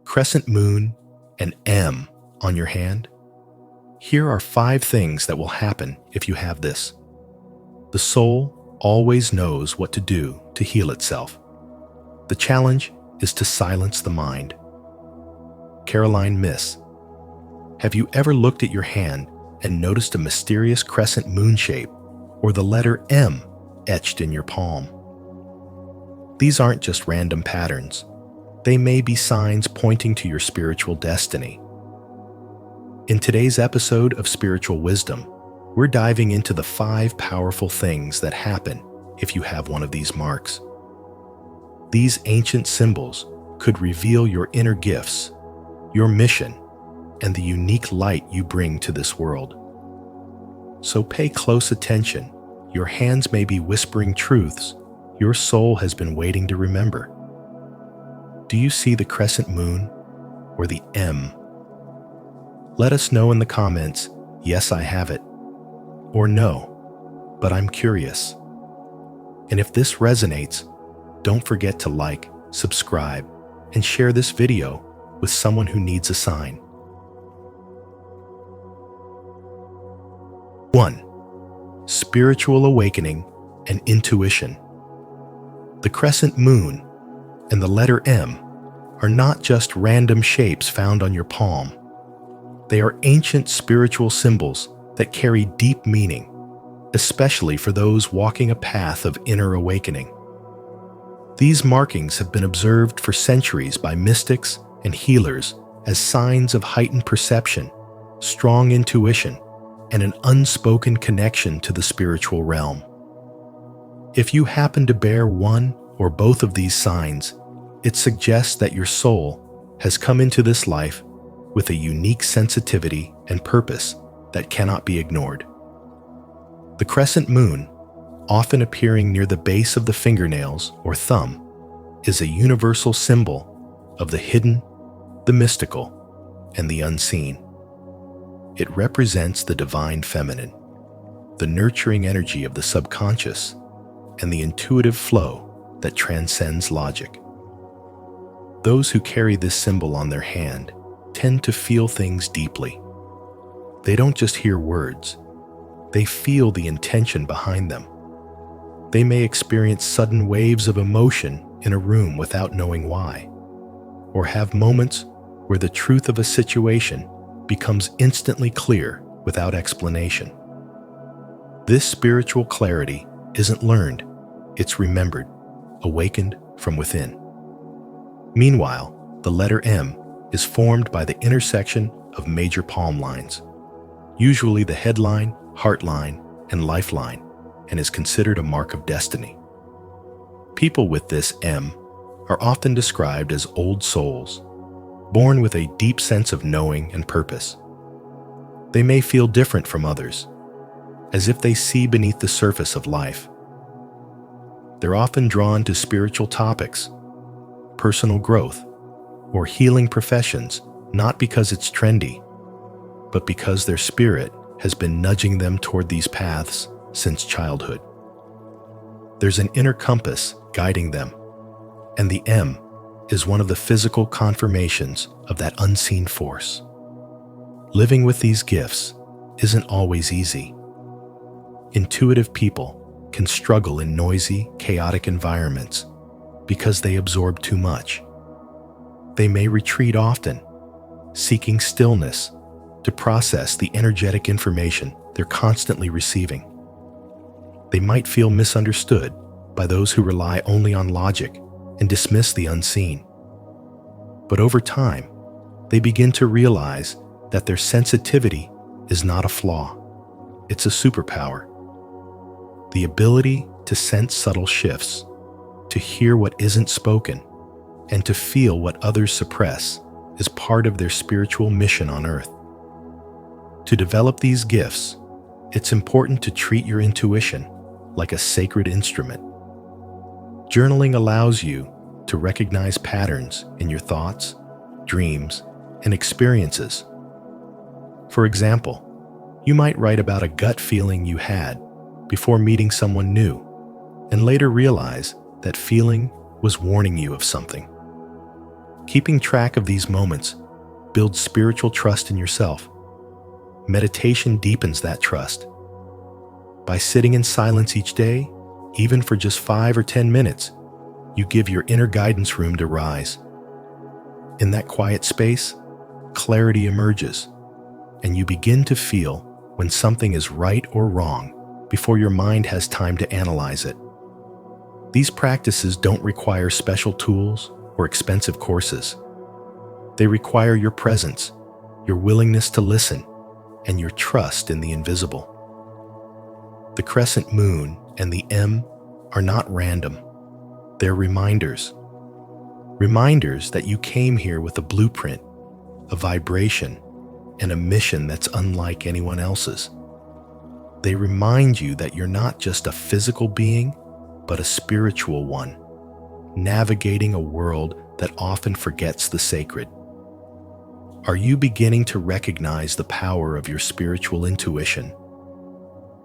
crescent moon, and M on your hand? Here are 5 things that will happen if you have this. The soul always knows what to do to heal itself. The challenge is to silence the mind. Caroline Miss, have you ever looked at your hand and noticed a mysterious crescent moon shape or the letter M etched in your palm? These aren't just random patterns. They may be signs pointing to your spiritual destiny. In today's episode of Spiritual Wisdom, we're diving into the 5 powerful things that happen if you have one of these marks. These ancient symbols could reveal your inner gifts, your mission, and the unique light you bring to this world. So pay close attention. Your hands may be whispering truths your soul has been waiting to remember. Do you see the crescent moon or the M? Let us know in the comments, yes, I have it, or no, but I'm curious. And if this resonates, don't forget to like, subscribe, and share this video with someone who needs a sign. 1. Spiritual awakening and intuition. The crescent moon and the letter M are not just random shapes found on your palm. They are ancient spiritual symbols that carry deep meaning, especially for those walking a path of inner awakening. These markings have been observed for centuries by mystics and healers as signs of heightened perception, strong intuition, and an unspoken connection to the spiritual realm. If you happen to bear one or both of these signs, it suggests that your soul has come into this life with a unique sensitivity and purpose that cannot be ignored. The crescent moon, often appearing near the base of the fingernails or thumb, is a universal symbol of the hidden, the mystical, and the unseen. It represents the divine feminine, the nurturing energy of the subconscious, and the intuitive flow that transcends logic. Those who carry this symbol on their hand tend to feel things deeply. They don't just hear words, they feel the intention behind them. They may experience sudden waves of emotion in a room without knowing why, or have moments where the truth of a situation becomes instantly clear without explanation. This spiritual clarity isn't learned, it's remembered, awakened from within. Meanwhile, the letter M is formed by the intersection of major palm lines, usually the headline, heart line, and lifeline, and is considered a mark of destiny. People with this M are often described as old souls, born with a deep sense of knowing and purpose. They may feel different from others, as if they see beneath the surface of life. They're often drawn to spiritual topics, personal growth, or healing professions, not because it's trendy, but because their spirit has been nudging them toward these paths since childhood. There's an inner compass guiding them, and the M is one of the physical confirmations of that unseen force. Living with these gifts isn't always easy. Intuitive people can struggle in noisy, chaotic environments because they absorb too much. They may retreat often, seeking stillness to process the energetic information they're constantly receiving. They might feel misunderstood by those who rely only on logic and dismiss the unseen. But over time, they begin to realize that their sensitivity is not a flaw, it's a superpower. The ability to sense subtle shifts, to hear what isn't spoken, and to feel what others suppress is part of their spiritual mission on earth. To develop these gifts, it's important to treat your intuition like a sacred instrument. Journaling allows you to recognize patterns in your thoughts, dreams, and experiences. For example, you might write about a gut feeling you had before meeting someone new, and later realize that feeling was warning you of something. Keeping track of these moments builds spiritual trust in yourself. Meditation deepens that trust. By sitting in silence each day, even for just 5 or 10 minutes, you give your inner guidance room to rise. In that quiet space, clarity emerges, and you begin to feel when something is right or wrong before your mind has time to analyze it. These practices don't require special tools or expensive courses. They require your presence, your willingness to listen, and your trust in the invisible. The crescent moon and the M are not random. They're reminders. Reminders that you came here with a blueprint, a vibration, and a mission that's unlike anyone else's. They remind you that you're not just a physical being, but a spiritual one, navigating a world that often forgets the sacred. Are you beginning to recognize the power of your spiritual intuition?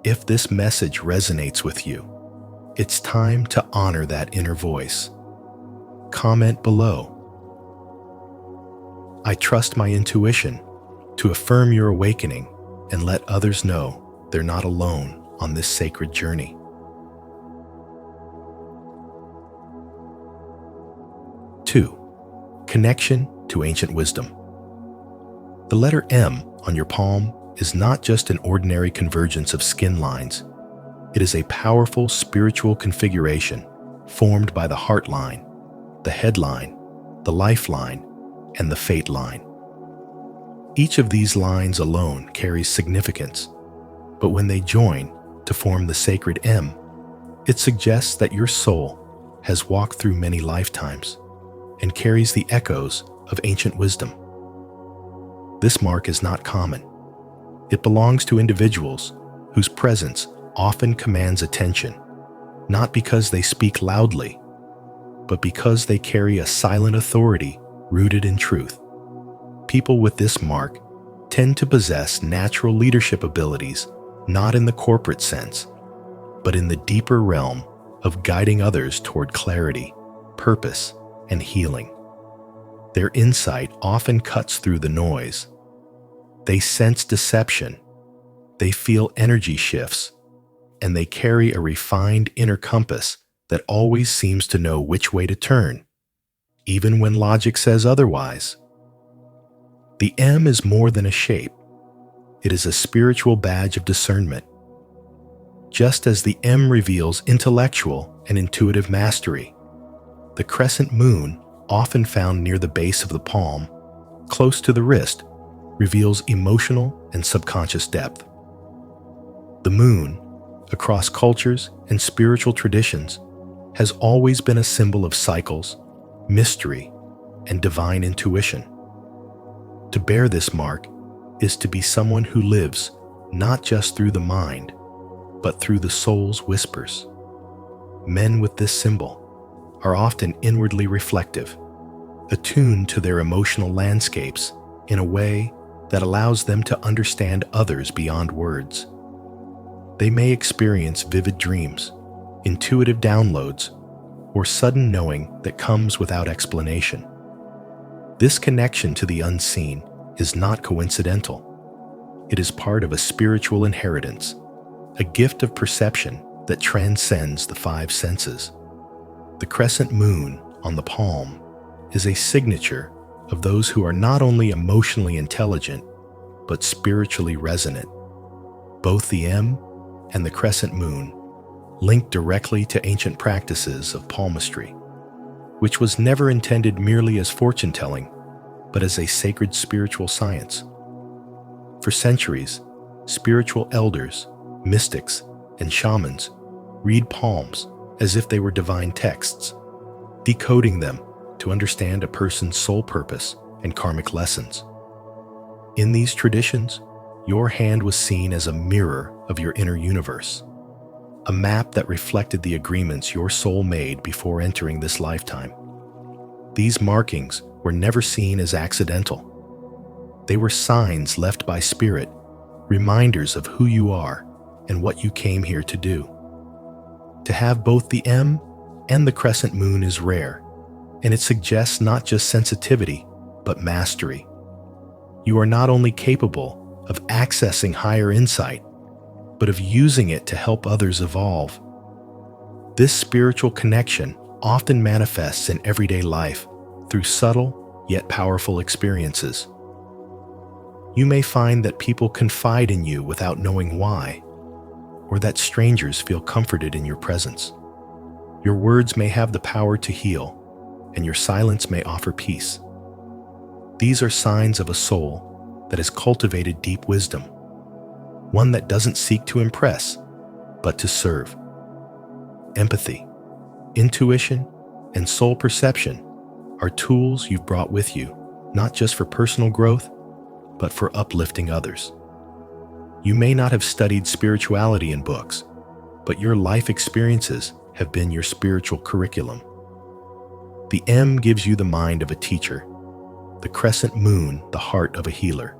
If this message resonates with you, it's time to honor that inner voice. Comment below. I trust my intuition, to affirm your awakening and let others know they're not alone on this sacred journey. Two, connection to ancient wisdom. The letter M on your palm is not just an ordinary convergence of skin lines. It is a powerful spiritual configuration formed by the heart line, the head line, the lifeline, and the fate line. Each of these lines alone carries significance, but when they join to form the sacred M, it suggests that your soul has walked through many lifetimes and carries the echoes of ancient wisdom. This mark is not common. It belongs to individuals whose presence often commands attention, not because they speak loudly, but because they carry a silent authority rooted in truth. People with this mark tend to possess natural leadership abilities, not in the corporate sense, but in the deeper realm of guiding others toward clarity, purpose, and healing. Their insight often cuts through the noise. They sense deception, they feel energy shifts, and they carry a refined inner compass that always seems to know which way to turn, even when logic says otherwise. The M is more than a shape. It is a spiritual badge of discernment. Just as the M reveals intellectual and intuitive mastery, the crescent moon, often found near the base of the palm, close to the wrist, reveals emotional and subconscious depth. The moon, across cultures and spiritual traditions, has always been a symbol of cycles, mystery, and divine intuition. To bear this mark is to be someone who lives not just through the mind, but through the soul's whispers. Men with this symbol are often inwardly reflective, attuned to their emotional landscapes in a way that allows them to understand others beyond words. They may experience vivid dreams, intuitive downloads, or sudden knowing that comes without explanation. This connection to the unseen is not coincidental. It is part of a spiritual inheritance, a gift of perception that transcends the five senses. The crescent moon on the palm is a signature of those who are not only emotionally intelligent, but spiritually resonant. Both the M and the crescent moon link directly to ancient practices of palmistry, which was never intended merely as fortune-telling, but as a sacred spiritual science. For centuries, spiritual elders, mystics, and shamans read palms as if they were divine texts, decoding them to understand a person's soul purpose and karmic lessons. In these traditions, your hand was seen as a mirror of your inner universe, a map that reflected the agreements your soul made before entering this lifetime. These markings were never seen as accidental. They were signs left by spirit, reminders of who you are and what you came here to do. To have both the M and the crescent moon is rare, and it suggests not just sensitivity, but mastery. You are not only capable of accessing higher insight, but of using it to help others evolve. This spiritual connection often manifests in everyday life through subtle yet powerful experiences. You may find that people confide in you without knowing why, or that strangers feel comforted in your presence. Your words may have the power to heal, and your silence may offer peace. These are signs of a soul that has cultivated deep wisdom, one that doesn't seek to impress, but to serve. Empathy, intuition, and soul perception are tools you've brought with you, not just for personal growth, but for uplifting others. You may not have studied spirituality in books, but your life experiences have been your spiritual curriculum. The M gives you the mind of a teacher, the crescent moon the heart of a healer.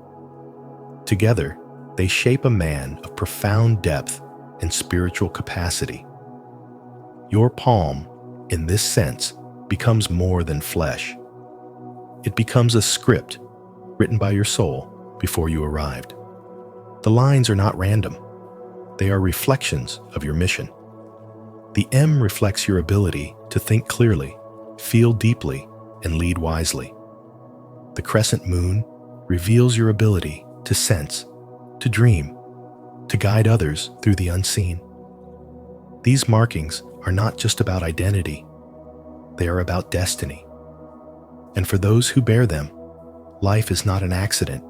Together, they shape a man of profound depth and spiritual capacity. Your palm, in this sense, becomes more than flesh. It becomes a script written by your soul before you arrived. The lines are not random. They are reflections of your mission. The M reflects your ability to think clearly, feel deeply, and lead wisely. The crescent moon reveals your ability to sense, to dream, to guide others through the unseen. These markings are not just about identity, they are about destiny. And for those who bear them, life is not an accident,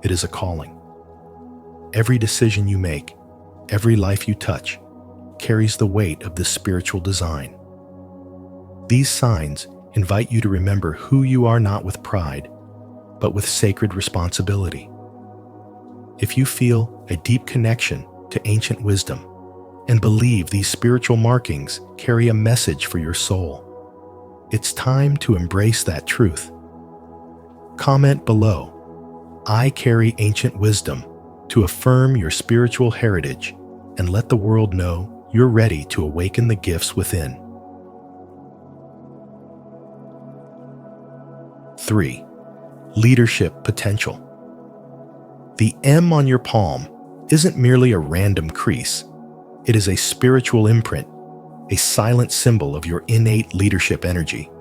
it is a calling. Every decision you make, every life you touch, carries the weight of this spiritual design. These signs invite you to remember who you are, not with pride, but with sacred responsibility. If you feel a deep connection to ancient wisdom and believe these spiritual markings carry a message for your soul, it's time to embrace that truth. Comment below, "I carry ancient wisdom," to affirm your spiritual heritage and let the world know you're ready to awaken the gifts within. 3. Leadership potential. The M on your palm isn't merely a random crease. It is a spiritual imprint, a silent symbol of your innate leadership energy.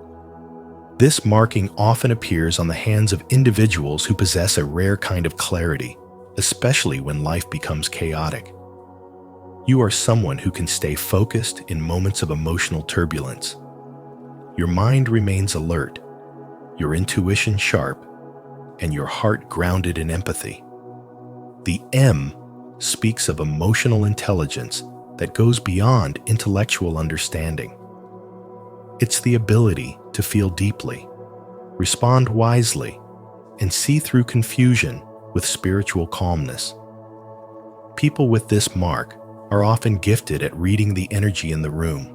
This marking often appears on the hands of individuals who possess a rare kind of clarity, especially when life becomes chaotic. You are someone who can stay focused in moments of emotional turbulence. Your mind remains alert, your intuition sharp, and your heart grounded in empathy. The M speaks of emotional intelligence that goes beyond intellectual understanding. It's the ability to feel deeply, respond wisely, and see through confusion with spiritual calmness. People with this mark are often gifted at reading the energy in the room,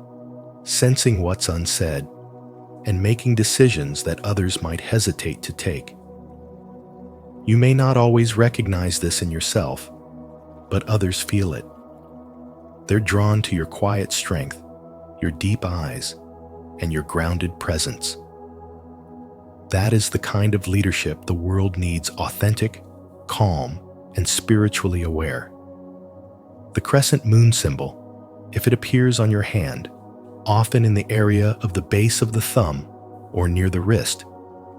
sensing what's unsaid, and making decisions that others might hesitate to take. You may not always recognize this in yourself, but others feel it. They're drawn to your quiet strength, your deep eyes, and your grounded presence. That is the kind of leadership the world needs: authentic, calm, and spiritually aware. The crescent moon symbol, if it appears on your hand, often in the area of the base of the thumb or near the wrist,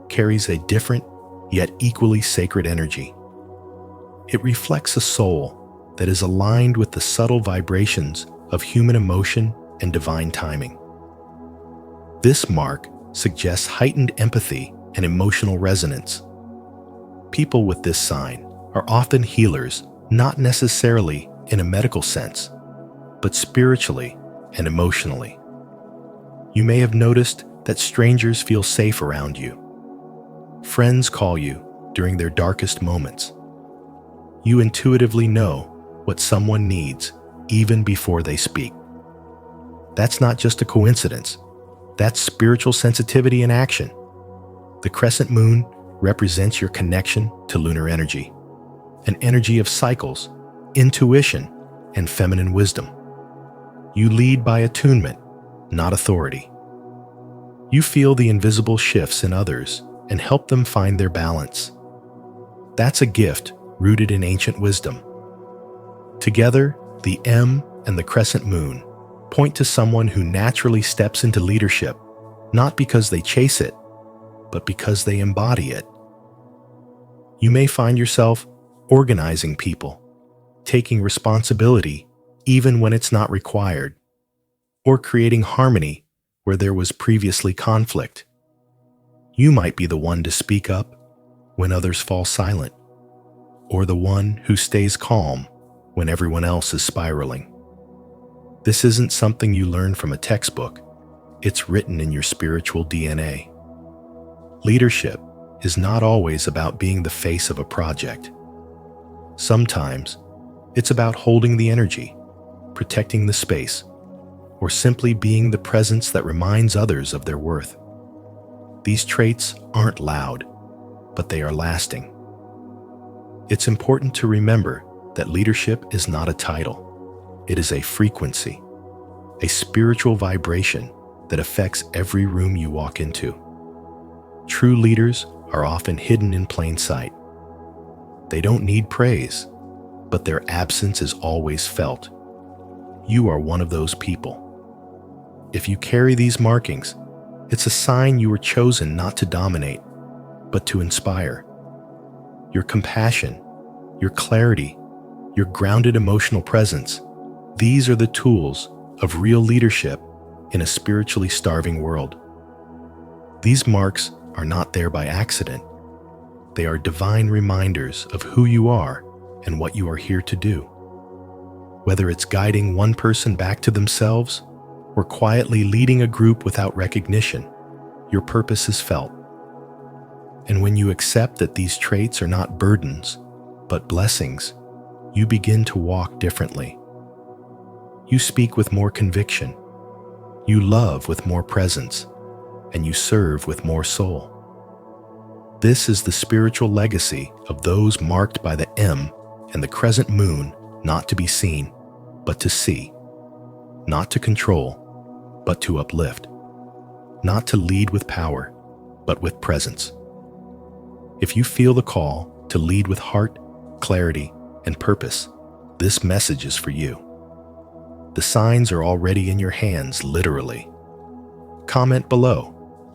carries a different yet equally sacred energy. It reflects a soul that is aligned with the subtle vibrations of human emotion and divine timing. This mark suggests heightened empathy and emotional resonance. People with this sign are often healers, not necessarily in a medical sense, but spiritually and emotionally. You may have noticed that strangers feel safe around you. Friends call you during their darkest moments. You intuitively know what someone needs even before they speak. That's not just a coincidence. That's spiritual sensitivity in action. The crescent moon represents your connection to lunar energy, an energy of cycles, intuition, and feminine wisdom. You lead by attunement, not authority. You feel the invisible shifts in others and help them find their balance. That's a gift rooted in ancient wisdom. Together, the M and the crescent moon point to someone who naturally steps into leadership, not because they chase it, but because they embody it. You may find yourself organizing people, taking responsibility even when it's not required, or creating harmony where there was previously conflict. You might be the one to speak up when others fall silent, or the one who stays calm when everyone else is spiraling. This isn't something you learn from a textbook. It's written in your spiritual DNA. Leadership is not always about being the face of a project. Sometimes it's about holding the energy, protecting the space, or simply being the presence that reminds others of their worth. These traits aren't loud, but they are lasting. It's important to remember that leadership is not a title. It is a frequency, a spiritual vibration that affects every room you walk into. True leaders are often hidden in plain sight. They don't need praise, but their absence is always felt. You are one of those people. If you carry these markings, it's a sign you were chosen not to dominate, but to inspire. Your compassion, your clarity, your grounded emotional presence, these are the tools of real leadership in a spiritually starving world. These marks are not there by accident. They are divine reminders of who you are and what you are here to do. Whether it's guiding one person back to themselves or quietly leading a group without recognition, your purpose is felt. And when you accept that these traits are not burdens, but blessings, you begin to walk differently. You speak with more conviction, you love with more presence, and you serve with more soul. This is the spiritual legacy of those marked by the M and the crescent moon, not to be seen, but to see. Not to control, but to uplift. Not to lead with power, but with presence. If you feel the call to lead with heart, clarity, and purpose, this message is for you. The signs are already in your hands, literally. Comment below,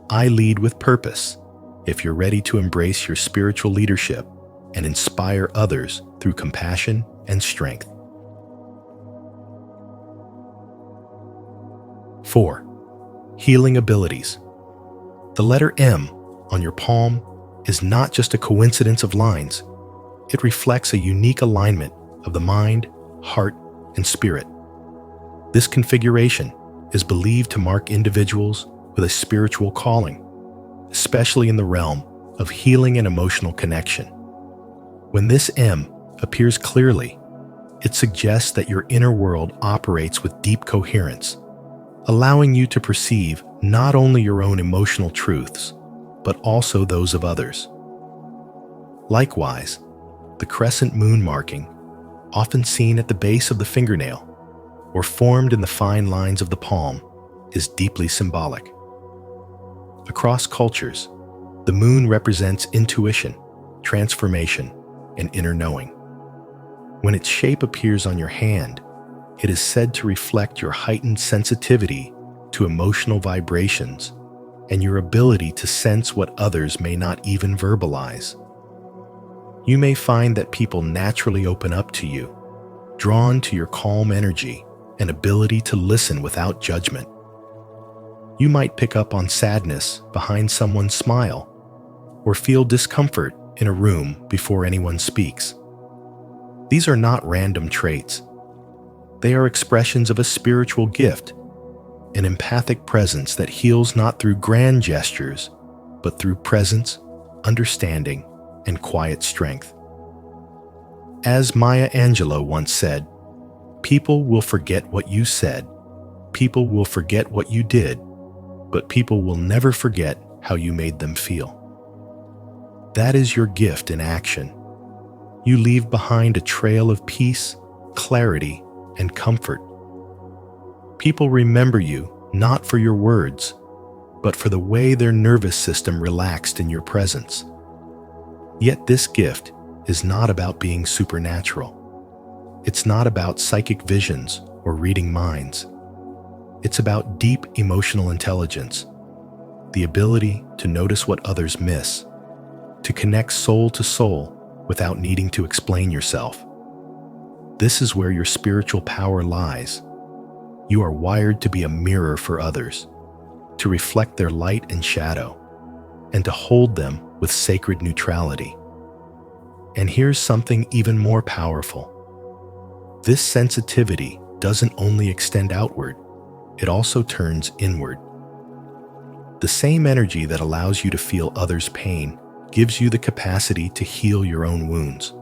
"I lead with purpose," if you're ready to embrace your spiritual leadership and inspire others through compassion and strength. 4. Healing abilities. The letter M on your palm is not just a coincidence of lines. It reflects a unique alignment of the mind, heart, and spirit. This configuration is believed to mark individuals with a spiritual calling, especially in the realm of healing and emotional connection. When this M appears clearly, it suggests that your inner world operates with deep coherence, allowing you to perceive not only your own emotional truths, but also those of others. Likewise, the crescent moon marking, often seen at the base of the fingernail or formed in the fine lines of the palm, is deeply symbolic. Across cultures, the moon represents intuition, transformation, and inner knowing. When its shape appears on your hand, it is said to reflect your heightened sensitivity to emotional vibrations and your ability to sense what others may not even verbalize. You may find that people naturally open up to you, drawn to your calm energy and ability to listen without judgment. You might pick up on sadness behind someone's smile, or feel discomfort in a room before anyone speaks. These are not random traits. They are expressions of a spiritual gift, an empathic presence that heals not through grand gestures, but through presence, understanding, and quiet strength. As Maya Angelou once said, "People will forget what you said, people will forget what you did, but people will never forget how you made them feel." That is your gift in action. You leave behind a trail of peace, clarity, and comfort. People remember you not for your words, but for the way their nervous system relaxed in your presence. Yet this gift is not about being supernatural. It's not about psychic visions or reading minds. It's about deep emotional intelligence, the ability to notice what others miss, to connect soul to soul without needing to explain yourself. This is where your spiritual power lies. You are wired to be a mirror for others, to reflect their light and shadow, and to hold them with sacred neutrality. And here's something even more powerful. This sensitivity doesn't only extend outward, it also turns inward. The same energy that allows you to feel others' pain gives you the capacity to heal your own wounds.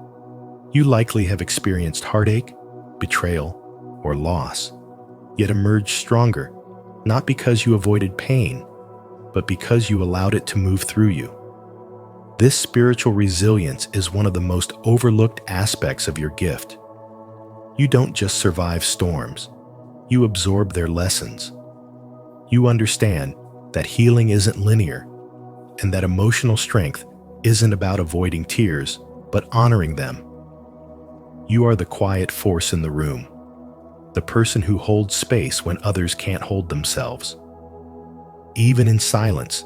You likely have experienced heartache, betrayal, or loss, yet emerged stronger, not because you avoided pain, but because you allowed it to move through you. This spiritual resilience is one of the most overlooked aspects of your gift. You don't just survive storms, you absorb their lessons. You understand that healing isn't linear, and that emotional strength isn't about avoiding tears, but honoring them. You are the quiet force in the room, the person who holds space when others can't hold themselves. Even in silence,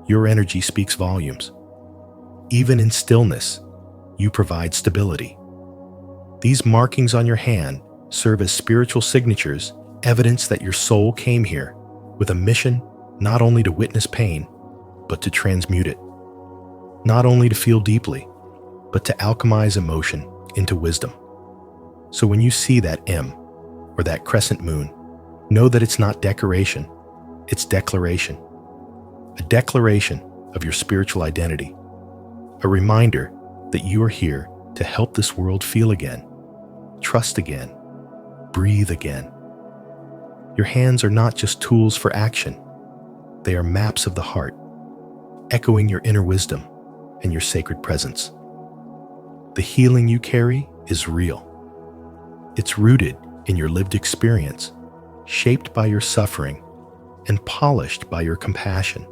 your energy speaks volumes. Even in stillness, you provide stability. These markings on your hand serve as spiritual signatures, evidence that your soul came here with a mission not only to witness pain, but to transmute it. Not only to feel deeply, but to alchemize emotion into wisdom. So when you see that M, or that crescent moon, know that it's not decoration, it's declaration. A declaration of your spiritual identity. A reminder that you are here to help this world feel again, trust again, breathe again. Your hands are not just tools for action, they are maps of the heart, echoing your inner wisdom and your sacred presence. The healing you carry is real. It's rooted in your lived experience, shaped by your suffering, and polished by your compassion.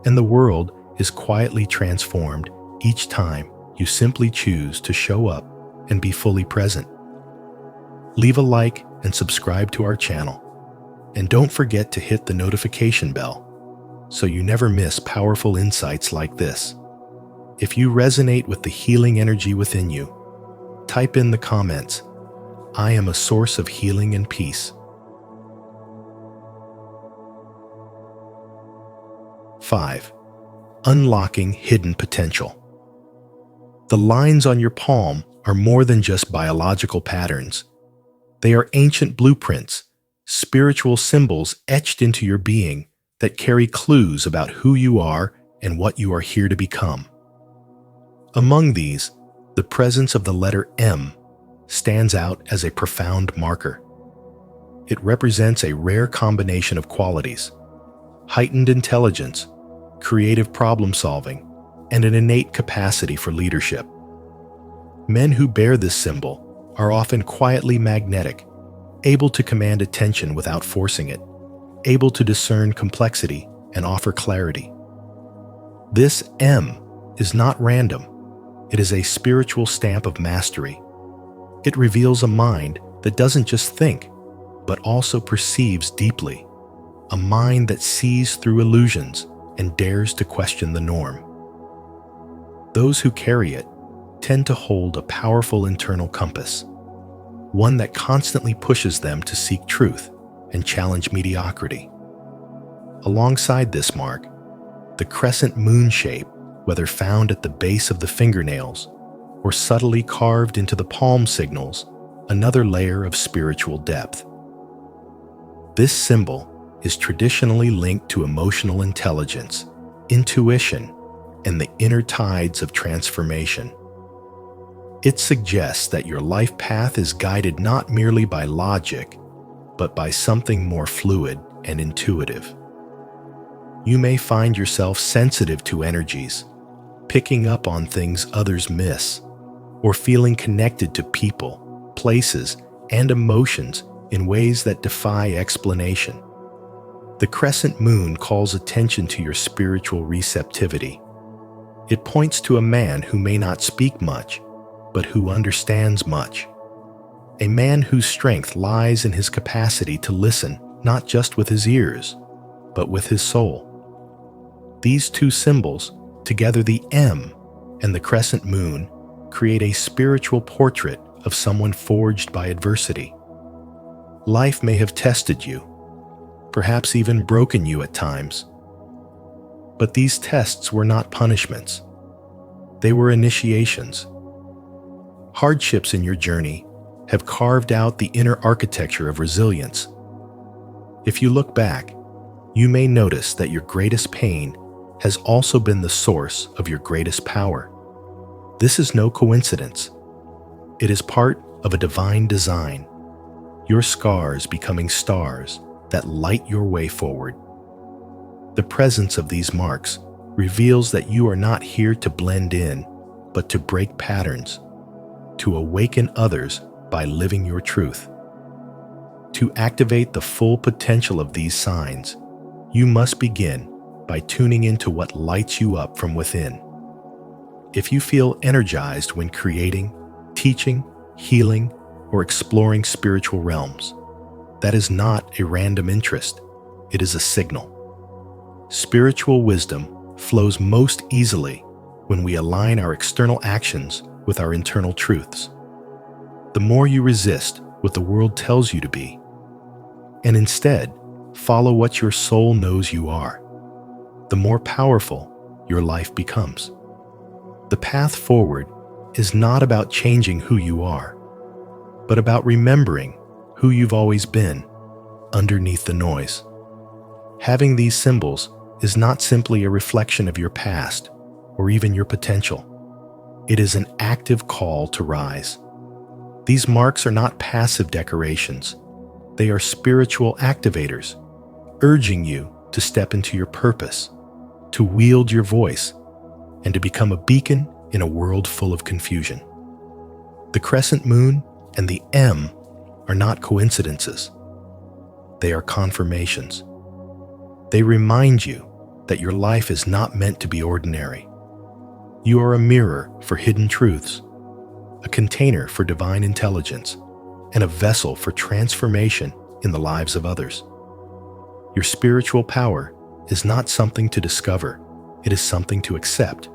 And the world is quietly transformed each time you simply choose to show up and be fully present. Leave a like and subscribe to our channel. And don't forget to hit the notification bell so you never miss powerful insights like this. If you resonate with the healing energy within you, type in the comments, "I am a source of healing and peace." 5. Unlocking hidden potential. The lines on your palm are more than just biological patterns. They are ancient blueprints, spiritual symbols etched into your being that carry clues about who you are and what you are here to become. Among these, the presence of the letter M stands out as a profound marker. It represents a rare combination of qualities: heightened intelligence, creative problem-solving, and an innate capacity for leadership. Men who bear this symbol are often quietly magnetic, able to command attention without forcing it, able to discern complexity and offer clarity. This M is not random. It is a spiritual stamp of mastery. It reveals a mind that doesn't just think, but also perceives deeply, a mind that sees through illusions and dares to question the norm. Those who carry it tend to hold a powerful internal compass, one that constantly pushes them to seek truth and challenge mediocrity. Alongside this mark, the crescent moon shape, whether found at the base of the fingernails or subtly carved into the palm, signals another layer of spiritual depth. This symbol is traditionally linked to emotional intelligence, intuition, and the inner tides of transformation. It suggests that your life path is guided not merely by logic, but by something more fluid and intuitive. You may find yourself sensitive to energies, picking up on things others miss, or feeling connected to people, places, and emotions in ways that defy explanation. The crescent moon calls attention to your spiritual receptivity. It points to a man who may not speak much, but who understands much. A man whose strength lies in his capacity to listen not just with his ears, but with his soul. These two symbols, together the M and the crescent moon, create a spiritual portrait of someone forged by adversity. Life may have tested you, perhaps even broken you at times. But these tests were not punishments. They were initiations. Hardships in your journey have carved out the inner architecture of resilience. If you look back, you may notice that your greatest pain has also been the source of your greatest power. This is no coincidence. It is part of a divine design, your scars becoming stars that light your way forward. The presence of these marks reveals that you are not here to blend in, but to break patterns, to awaken others by living your truth. To activate the full potential of these signs, you must begin by tuning into what lights you up from within. If you feel energized when creating, teaching, healing, or exploring spiritual realms, that is not a random interest, it is a signal. Spiritual wisdom flows most easily when we align our external actions with our internal truths. The more you resist what the world tells you to be, and instead follow what your soul knows you are, the more powerful your life becomes. The path forward is not about changing who you are, but about remembering who you've always been underneath the noise. Having these symbols is not simply a reflection of your past or even your potential. It is an active call to rise. These marks are not passive decorations. They are spiritual activators, urging you to step into your purpose, to wield your voice, and to become a beacon in a world full of confusion. The crescent moon and the M are not coincidences. They are confirmations. They remind you that your life is not meant to be ordinary. You are a mirror for hidden truths, a container for divine intelligence, and a vessel for transformation in the lives of others. Your spiritual power is not something to discover, it is something to accept.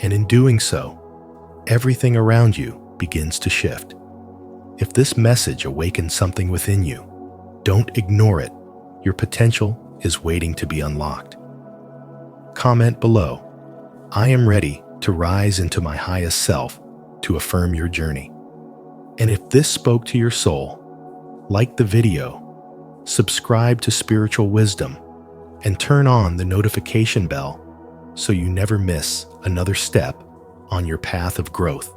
And in doing so, everything around you begins to shift. If this message awakens something within you, don't ignore it. Your potential is waiting to be unlocked. Comment below, "I am ready to rise into my highest self," to affirm your journey. And if this spoke to your soul, like the video, subscribe to Spiritual Wisdom, and turn on the notification bell so you never miss another step on your path of growth.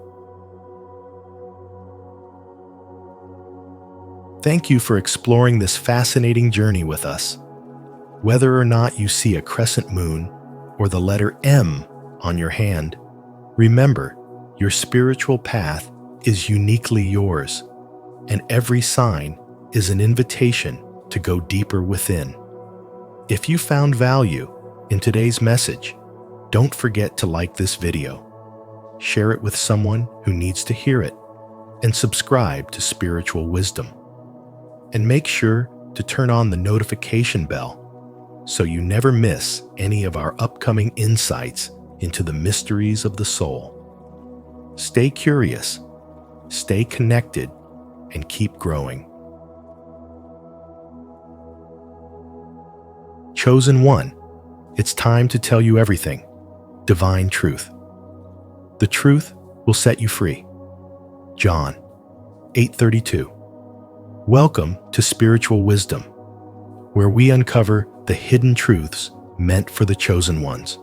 Thank you for exploring this fascinating journey with us. Whether or not you see a crescent moon or the letter M on your hand, remember, your spiritual path is uniquely yours, and every sign is an invitation to go deeper within. If you found value in today's message, don't forget to like this video, share it with someone who needs to hear it, and subscribe to Spiritual Wisdom. And make sure to turn on the notification bell so you never miss any of our upcoming insights into the mysteries of the soul. Stay curious, stay connected, and keep growing. Chosen One, it's time to tell you everything. Divine truth. The truth will set you free. John 8:32. Welcome to Spiritual Wisdom, where we uncover the hidden truths meant for the chosen ones.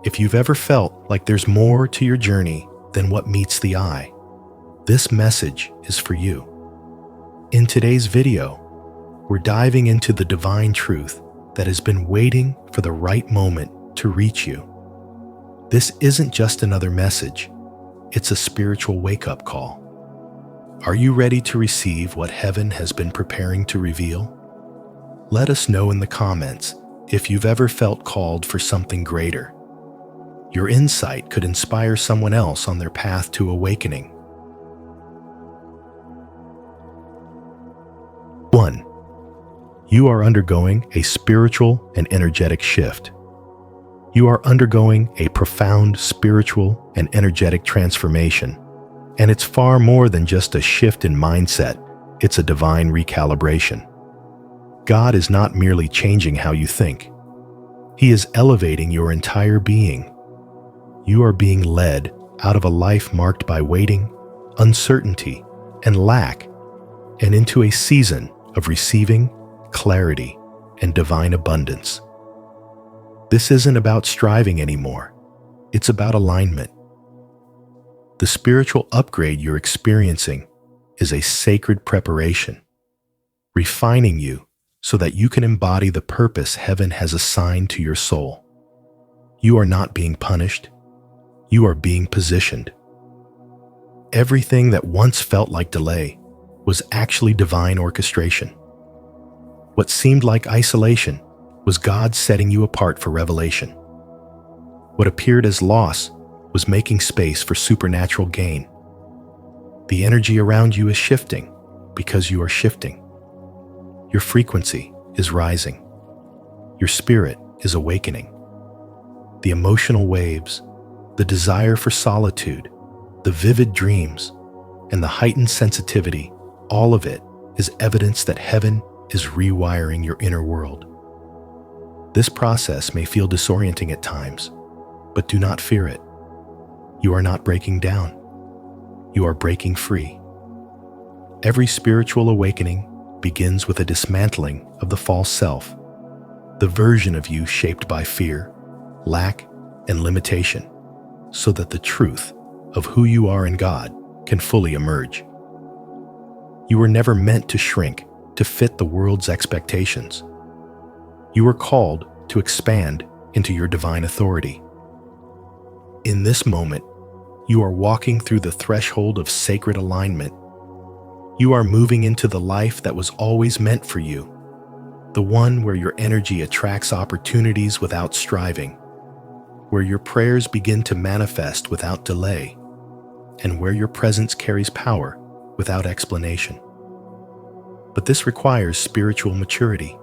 If you've ever felt like there's more to your journey than what meets the eye, this message is for you. In today's video, we're diving into the divine truth that has been waiting for the right moment to reach you. This isn't just another message, it's a spiritual wake-up call. Are you ready to receive what heaven has been preparing to reveal? Let us know in the comments if you've ever felt called for something greater. Your insight could inspire someone else on their path to awakening. 1. You are undergoing a spiritual and energetic shift. You are undergoing a profound spiritual and energetic transformation, and it's far more than just a shift in mindset. It's a divine recalibration. God is not merely changing how you think. He is elevating your entire being. You are being led out of a life marked by waiting, uncertainty, and lack, and into a season of receiving, clarity, and divine abundance. This isn't about striving anymore. It's about alignment. The spiritual upgrade you're experiencing is a sacred preparation, refining you so that you can embody the purpose heaven has assigned to your soul. You are not being punished. You are being positioned. Everything that once felt like delay was actually divine orchestration. What seemed like isolation was God setting you apart for revelation. What appeared as loss was making space for supernatural gain. The energy around you is shifting because you are shifting. Your frequency is rising. Your spirit is awakening. The emotional waves, the desire for solitude, the vivid dreams, and the heightened sensitivity, all of it is evidence that heaven is rewiring your inner world. This process may feel disorienting at times, but do not fear it. You are not breaking down. You are breaking free. Every spiritual awakening begins with a dismantling of the false self, the version of you shaped by fear, lack, and limitation, so that the truth of who you are in God can fully emerge. You were never meant to shrink to fit the world's expectations. You were called to expand into your divine authority. In this moment, you are walking through the threshold of sacred alignment. You are moving into the life that was always meant for you, the one where your energy attracts opportunities without striving, where your prayers begin to manifest without delay, and where your presence carries power without explanation. But this requires spiritual maturity.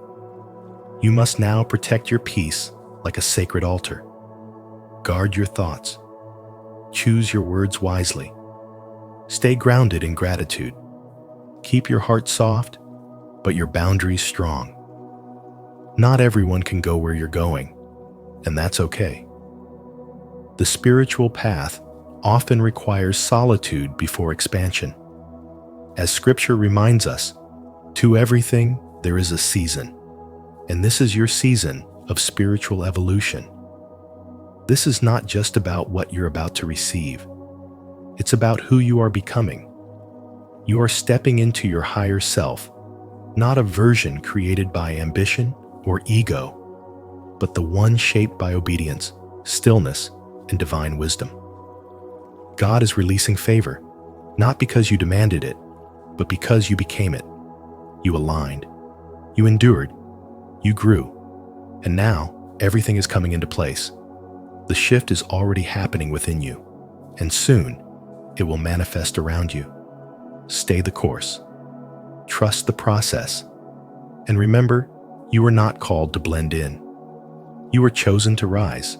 You must now protect your peace like a sacred altar. Guard your thoughts. Choose your words wisely. Stay grounded in gratitude. Keep your heart soft, but your boundaries strong. Not everyone can go where you're going, and that's okay. The spiritual path often requires solitude before expansion. As Scripture reminds us, to everything there is a season, and this is your season of spiritual evolution. This is not just about what you're about to receive. It's about who you are becoming. You are stepping into your higher self, not a version created by ambition or ego, but the one shaped by obedience, stillness, and divine wisdom. God is releasing favor, not because you demanded it, but because you became it. You aligned, you endured, you grew, and now everything is coming into place. The shift is already happening within you, and soon it will manifest around you. Stay the course. Trust the process. And remember, you were not called to blend in. You were chosen to rise.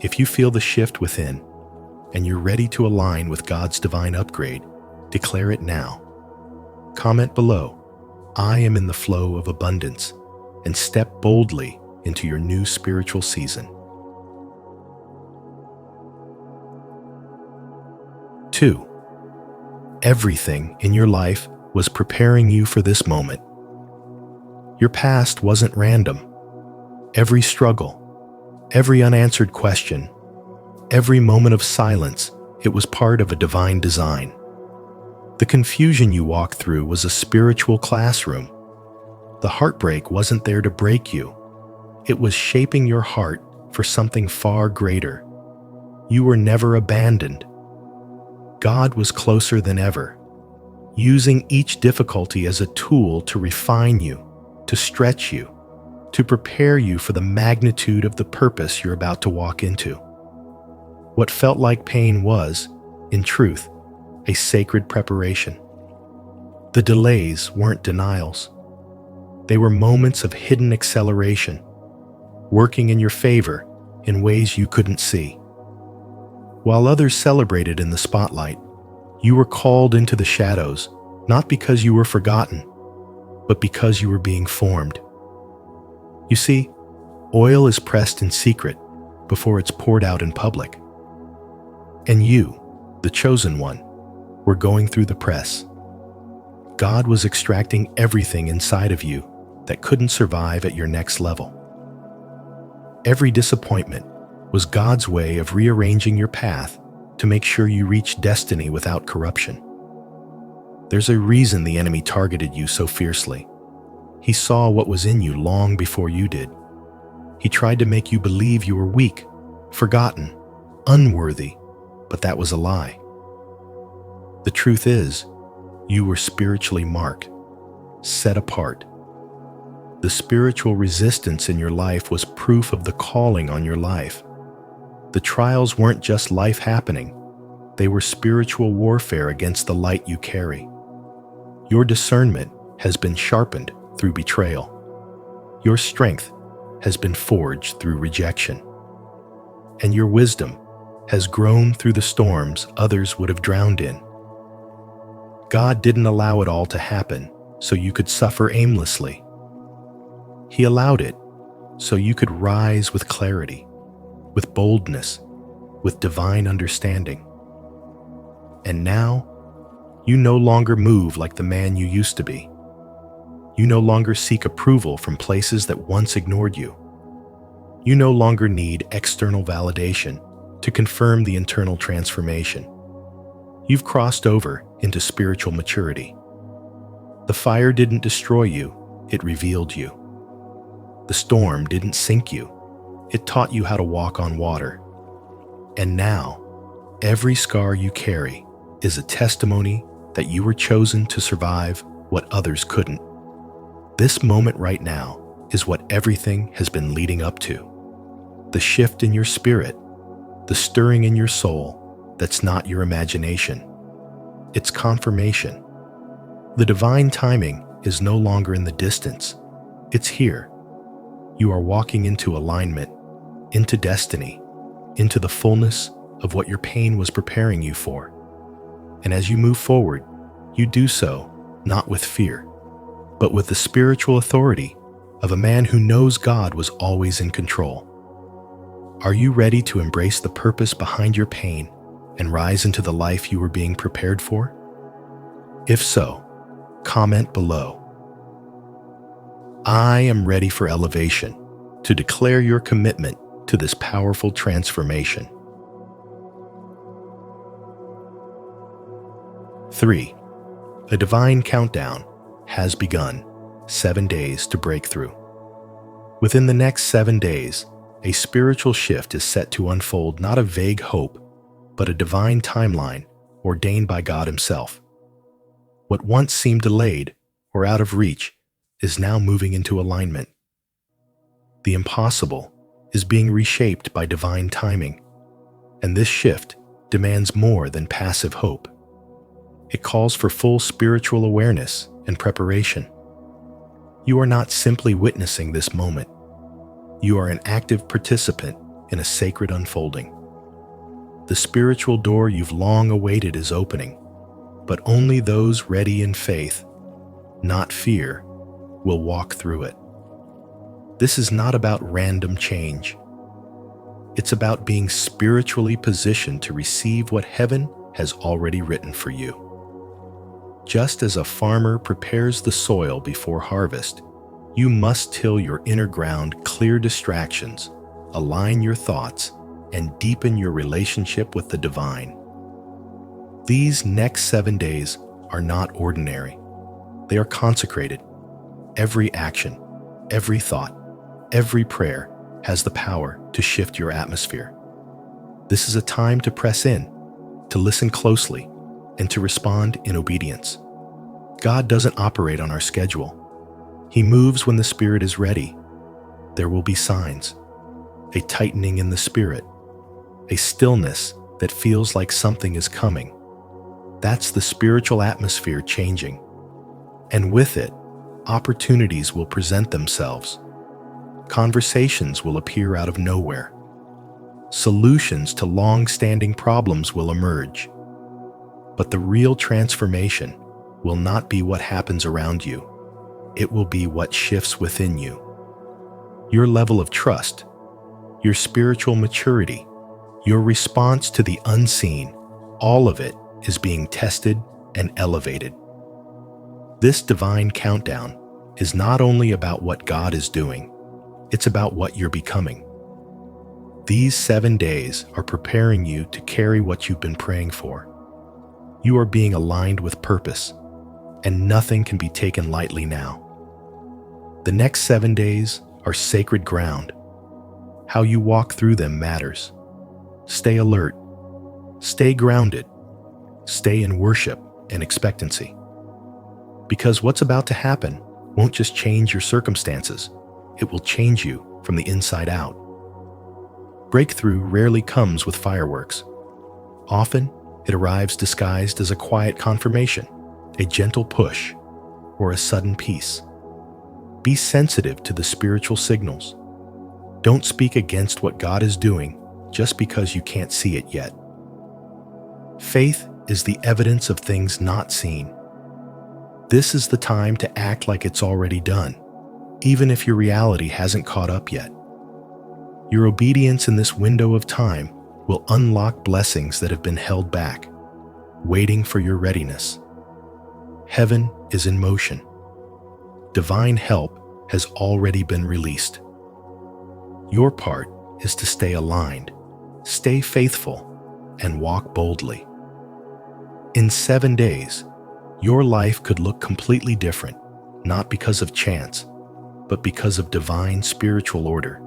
If you feel the shift within, and you're ready to align with God's divine upgrade, declare it now. Comment below, "I am in the flow of abundance," and step boldly into your new spiritual season. 2. Everything in your life was preparing you for this moment. Your past wasn't random. Every struggle, every unanswered question, every moment of silence, it was part of a divine design. The confusion you walked through was a spiritual classroom. The heartbreak wasn't there to break you. It was shaping your heart for something far greater. You were never abandoned. God was closer than ever, using each difficulty as a tool to refine you, to stretch you, to prepare you for the magnitude of the purpose you're about to walk into. What felt like pain was, in truth, a sacred preparation. The delays weren't denials. They were moments of hidden acceleration, working in your favor in ways you couldn't see. While others celebrated in the spotlight, you were called into the shadows, not because you were forgotten, but because you were being formed. You see, oil is pressed in secret before it's poured out in public. And you, the chosen one, were going through the press. God was extracting everything inside of you that couldn't survive at your next level. Every disappointment was God's way of rearranging your path to make sure you reach destiny without corruption. There's a reason the enemy targeted you so fiercely. He saw what was in you long before you did. He tried to make you believe you were weak, forgotten, unworthy, but that was a lie. The truth is, you were spiritually marked, set apart. The spiritual resistance in your life was proof of the calling on your life. The trials weren't just life happening. They were spiritual warfare against the light you carry. Your discernment has been sharpened through betrayal. Your strength has been forged through rejection. And your wisdom has grown through the storms others would have drowned in. God didn't allow it all to happen so you could suffer aimlessly. He allowed it so you could rise with clarity, with boldness, with divine understanding. And now, you no longer move like the man you used to be. You no longer seek approval from places that once ignored you. You no longer need external validation to confirm the internal transformation. You've crossed over into spiritual maturity. The fire didn't destroy you, it revealed you. The storm didn't sink you, it taught you how to walk on water. And now, every scar you carry is a testimony that you were chosen to survive what others couldn't. This moment right now is what everything has been leading up to. The shift in your spirit, the stirring in your soul that's not your imagination. It's confirmation. The divine timing is no longer in the distance. It's here. You are walking into alignment, into destiny, into the fullness of what your pain was preparing you for. And as you move forward, you do so not with fear, but with the spiritual authority of a man who knows God was always in control. Are you ready to embrace the purpose behind your pain and rise into the life you were being prepared for? If so, comment below. I am ready for elevation, to declare your commitment to this powerful transformation. 3. A divine countdown has begun. 7 days to breakthrough. Within the next 7 days, a spiritual shift is set to unfold, not a vague hope, but a divine timeline ordained by God Himself. What once seemed delayed or out of reach is now moving into alignment. The impossible is being reshaped by divine timing, and this shift demands more than passive hope. It calls for full spiritual awareness and preparation. You are not simply witnessing this moment. You are an active participant in a sacred unfolding. The spiritual door you've long awaited is opening, but only those ready in faith, not fear, will walk through it. This is not about random change. It's about being spiritually positioned to receive what heaven has already written for you. Just as a farmer prepares the soil before harvest, you must till your inner ground, clear distractions, align your thoughts, and deepen your relationship with the divine. These next 7 days are not ordinary. They are consecrated. Every action, every thought, every prayer has the power to shift your atmosphere. This is a time to press in, to listen closely, and to respond in obedience. God doesn't operate on our schedule. He moves when the spirit is ready. There will be signs, a tightening in the spirit, a stillness that feels like something is coming. That's the spiritual atmosphere changing. And with it, opportunities will present themselves. Conversations will appear out of nowhere. Solutions to long-standing problems will emerge. But the real transformation will not be what happens around you. It will be what shifts within you. Your level of trust, your spiritual maturity, your response to the unseen, all of it is being tested and elevated. This divine countdown is not only about what God is doing, it's about what you're becoming. These 7 days are preparing you to carry what you've been praying for. You are being aligned with purpose, and nothing can be taken lightly now. The next 7 days are sacred ground. How you walk through them matters. Stay alert, stay grounded, stay in worship and expectancy. Because what's about to happen won't just change your circumstances, it will change you from the inside out. Breakthrough rarely comes with fireworks. Often, it arrives disguised as a quiet confirmation, a gentle push, or a sudden peace. Be sensitive to the spiritual signals. Don't speak against what God is doing just because you can't see it yet. Faith is the evidence of things not seen. This is the time to act like it's already done, even if your reality hasn't caught up yet. Your obedience in this window of time will unlock blessings that have been held back, waiting for your readiness. Heaven is in motion. Divine help has already been released. Your part is to stay aligned, stay faithful, and walk boldly. In 7 days, your life could look completely different, not because of chance, but because of divine spiritual order.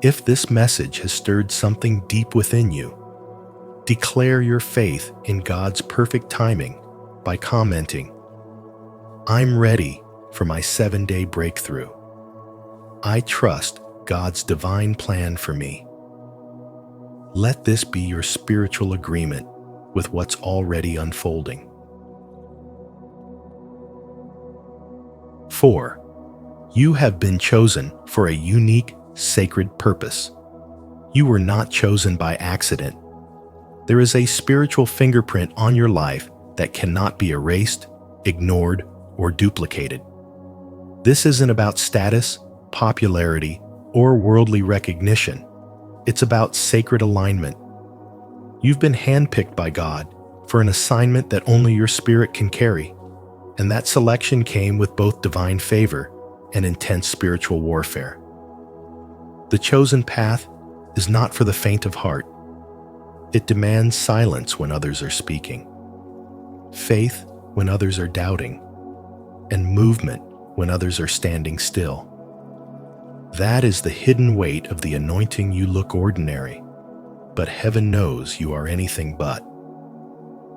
If this message has stirred something deep within you, declare your faith in God's perfect timing by commenting, "I'm ready for my 7-day breakthrough. I trust God's divine plan for me." Let this be your spiritual agreement with what's already unfolding. 4. You have been chosen for a unique, sacred purpose. You were not chosen by accident. There is a spiritual fingerprint on your life that cannot be erased, ignored, or duplicated. This isn't about status, popularity, or worldly recognition. It's about sacred alignment. You've been handpicked by God for an assignment that only your spirit can carry, and that selection came with both divine favor and intense spiritual warfare. The chosen path is not for the faint of heart. It demands silence when others are speaking, faith when others are doubting, and movement when others are standing still. That is the hidden weight of the anointing. You look ordinary, but heaven knows you are anything but.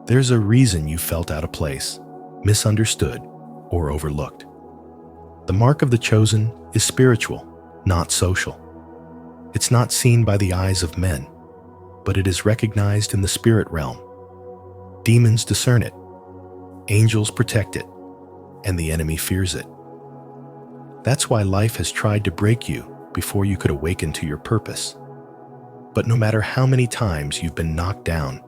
There's a reason you felt out of place, misunderstood, or overlooked. The mark of the chosen is spiritual, not social. It's not seen by the eyes of men, but it is recognized in the spirit realm. Demons discern it, angels protect it, and the enemy fears it. That's why life has tried to break you before you could awaken to your purpose. But no matter how many times you've been knocked down,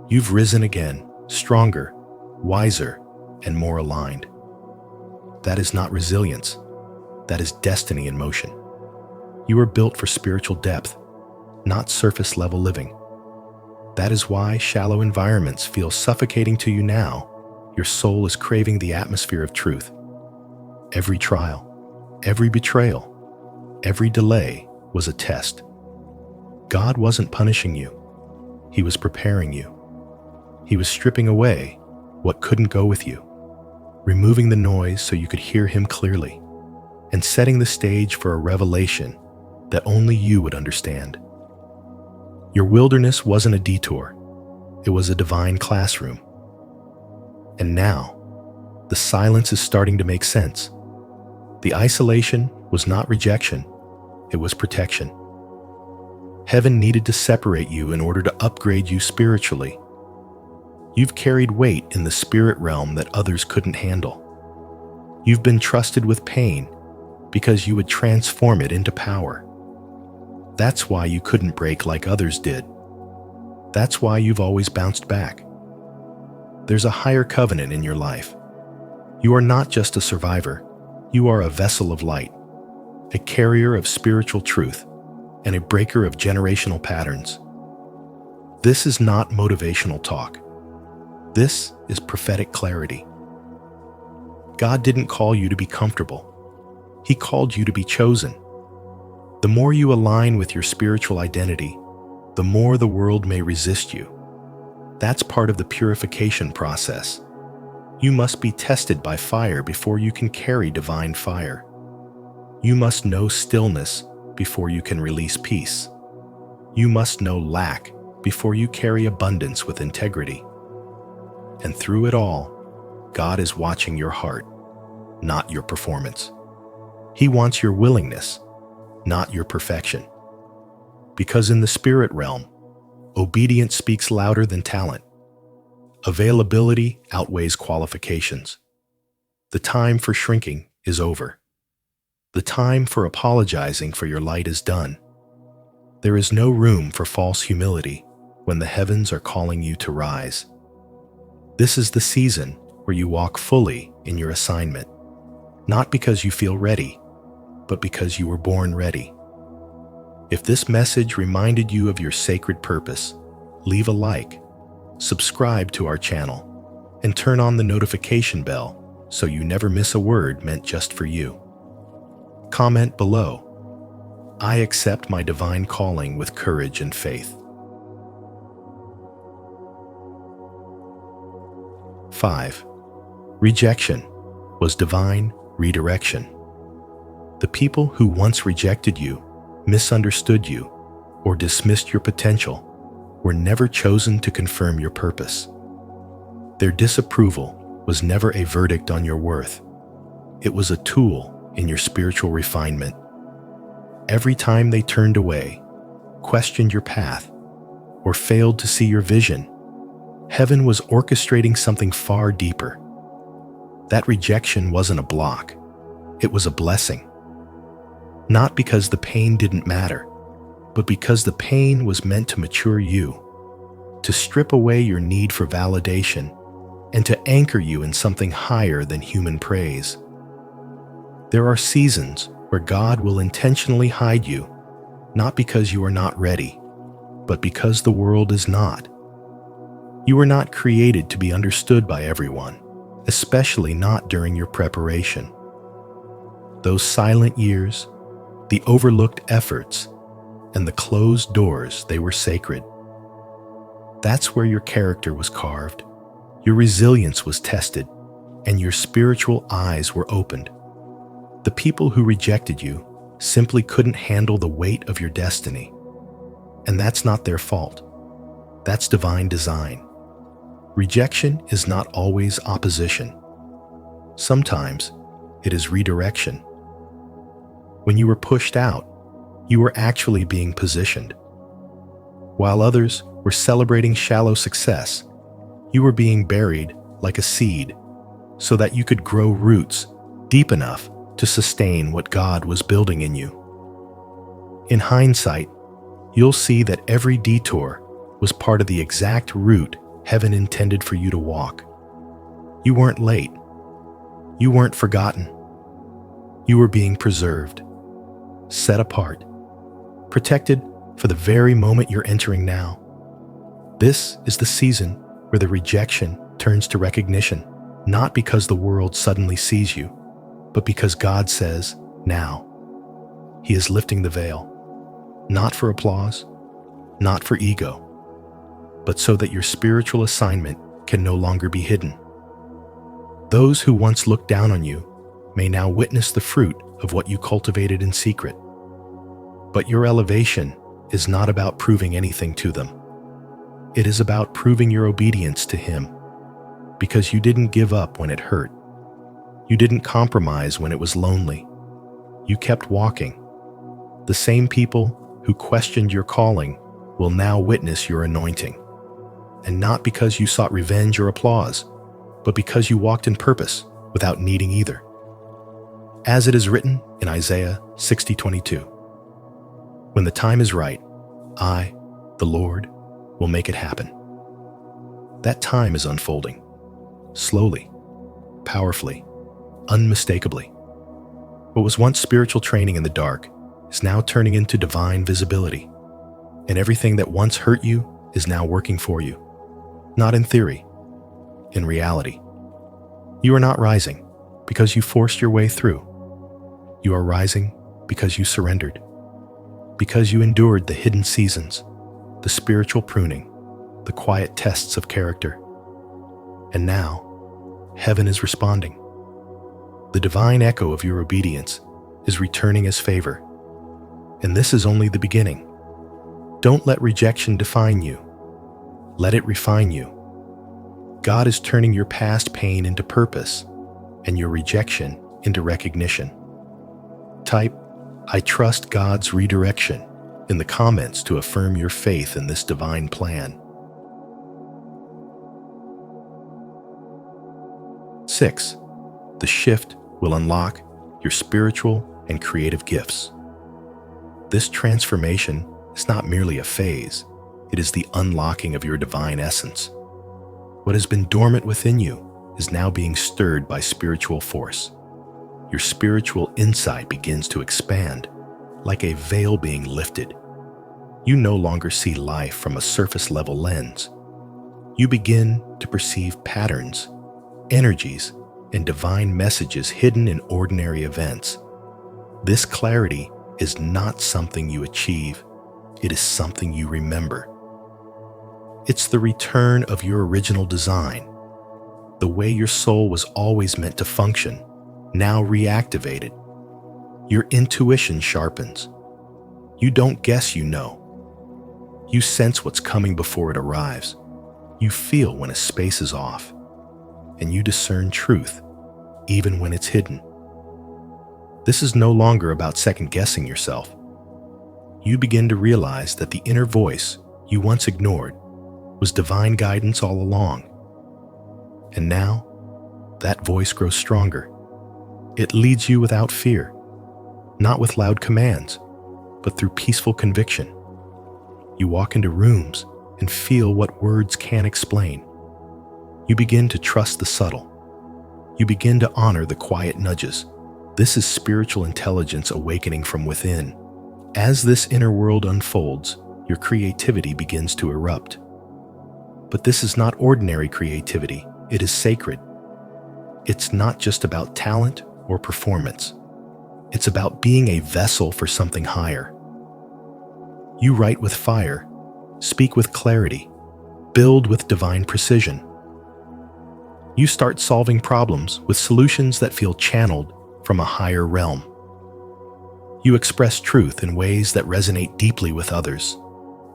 you've risen again, stronger, wiser, and more aligned. That is not resilience. That is destiny in motion. You are built for spiritual depth, not surface-level living. That is why shallow environments feel suffocating to you now. Your soul is craving the atmosphere of truth. Every trial, every betrayal, every delay was a test. God wasn't punishing you. He was preparing you. He was stripping away what couldn't go with you, removing the noise so you could hear Him clearly, and setting the stage for a revelation that only you would understand. Your wilderness wasn't a detour. It was a divine classroom. And now, the silence is starting to make sense. The isolation was not rejection, it was protection. Heaven needed to separate you in order to upgrade you spiritually. You've carried weight in the spirit realm that others couldn't handle. You've been trusted with pain because you would transform it into power. That's why you couldn't break like others did. That's why you've always bounced back. There's a higher covenant in your life. You are not just a survivor, you are a vessel of light, a carrier of spiritual truth, and a breaker of generational patterns. This is not motivational talk. This is prophetic clarity. God didn't call you to be comfortable. He called you to be chosen. The more you align with your spiritual identity, the more the world may resist you. That's part of the purification process. You must be tested by fire before you can carry divine fire. You must know stillness before you can release peace. You must know lack before you carry abundance with integrity. And through it all, God is watching your heart, not your performance. He wants your willingness, not your perfection. Because in the spirit realm, obedience speaks louder than talent. Availability outweighs qualifications. The time for shrinking is over. The time for apologizing for your light is done. There is no room for false humility when the heavens are calling you to rise. This is the season where you walk fully in your assignment, not because you feel ready, but because you were born ready. If this message reminded you of your sacred purpose, leave a like, subscribe to our channel, and turn on the notification bell so you never miss a word meant just for you. Comment below, I accept my divine calling with courage and faith. 5. Rejection was divine redirection. The people who once rejected you, misunderstood you, or dismissed your potential were never chosen to confirm your purpose. Their disapproval was never a verdict on your worth. It was a tool in your spiritual refinement. Every time they turned away, questioned your path, or failed to see your vision, heaven was orchestrating something far deeper. That rejection wasn't a block, it was a blessing. Not because the pain didn't matter, but because the pain was meant to mature you, to strip away your need for validation, and to anchor you in something higher than human praise. There are seasons where God will intentionally hide you, not because you are not ready, but because the world is not. You were not created to be understood by everyone, especially not during your preparation. Those silent years, the overlooked efforts, and the closed doors, they were sacred. That's where your character was carved, your resilience was tested, and your spiritual eyes were opened. The people who rejected you simply couldn't handle the weight of your destiny. And that's not their fault. That's divine design. Rejection is not always opposition. Sometimes it is redirection. When you were pushed out, you were actually being positioned. While others were celebrating shallow success, you were being buried like a seed so that you could grow roots deep enough to sustain what God was building in you. In hindsight, you'll see that every detour was part of the exact route heaven intended for you to walk. You weren't late. You weren't forgotten. You were being preserved, set apart, protected for the very moment you're entering now. This is the season where the rejection turns to recognition, not because the world suddenly sees you, but because God says, now. He is lifting the veil, not for applause, not for ego, but so that your spiritual assignment can no longer be hidden. Those who once looked down on you may now witness the fruit of what you cultivated in secret. But your elevation is not about proving anything to them. It is about proving your obedience to Him, because you didn't give up when it hurt. You didn't compromise when it was lonely. You kept walking. The same people who questioned your calling will now witness your anointing. And not because you sought revenge or applause, but because you walked in purpose without needing either. As it is written in Isaiah 60:22, "When the time is right, I, the Lord, will make it happen." That time is unfolding, slowly, powerfully, unmistakably. What was once spiritual training in the dark is now turning into divine visibility, and everything that once hurt you is now working for you, not in theory, in reality. You are not rising because you forced your way through. You are rising because you surrendered, because you endured the hidden seasons, the spiritual pruning, the quiet tests of character. And now, heaven is responding. The divine echo of your obedience is returning as favor. And this is only the beginning. Don't let rejection define you. Let it refine you. God is turning your past pain into purpose and your rejection into recognition. Type, "I trust God's redirection" in the comments to affirm your faith in this divine plan. 6. The shift will unlock your spiritual and creative gifts. This transformation is not merely a phase, it is the unlocking of your divine essence. What has been dormant within you is now being stirred by spiritual force. Your spiritual insight begins to expand, like a veil being lifted. You no longer see life from a surface-level lens. You begin to perceive patterns, energies, and divine messages hidden in ordinary events. This clarity is not something you achieve, it is something you remember. It's the return of your original design, the way your soul was always meant to function, now reactivated. Your intuition sharpens. You don't guess you know. You sense what's coming before it arrives. You feel when a space is off, and you discern truth, even when it's hidden. This is no longer about second-guessing yourself. You begin to realize that the inner voice you once ignored was divine guidance all along. And now, that voice grows stronger. It leads you without fear, not with loud commands, but through peaceful conviction. You walk into rooms and feel what words can't explain. You begin to trust the subtle. You begin to honor the quiet nudges. This is spiritual intelligence awakening from within. As this inner world unfolds, your creativity begins to erupt. But this is not ordinary creativity, it is sacred. It's not just about talent or performance. It's about being a vessel for something higher. You write with fire, speak with clarity, build with divine precision. You start solving problems with solutions that feel channeled from a higher realm. You express truth in ways that resonate deeply with others,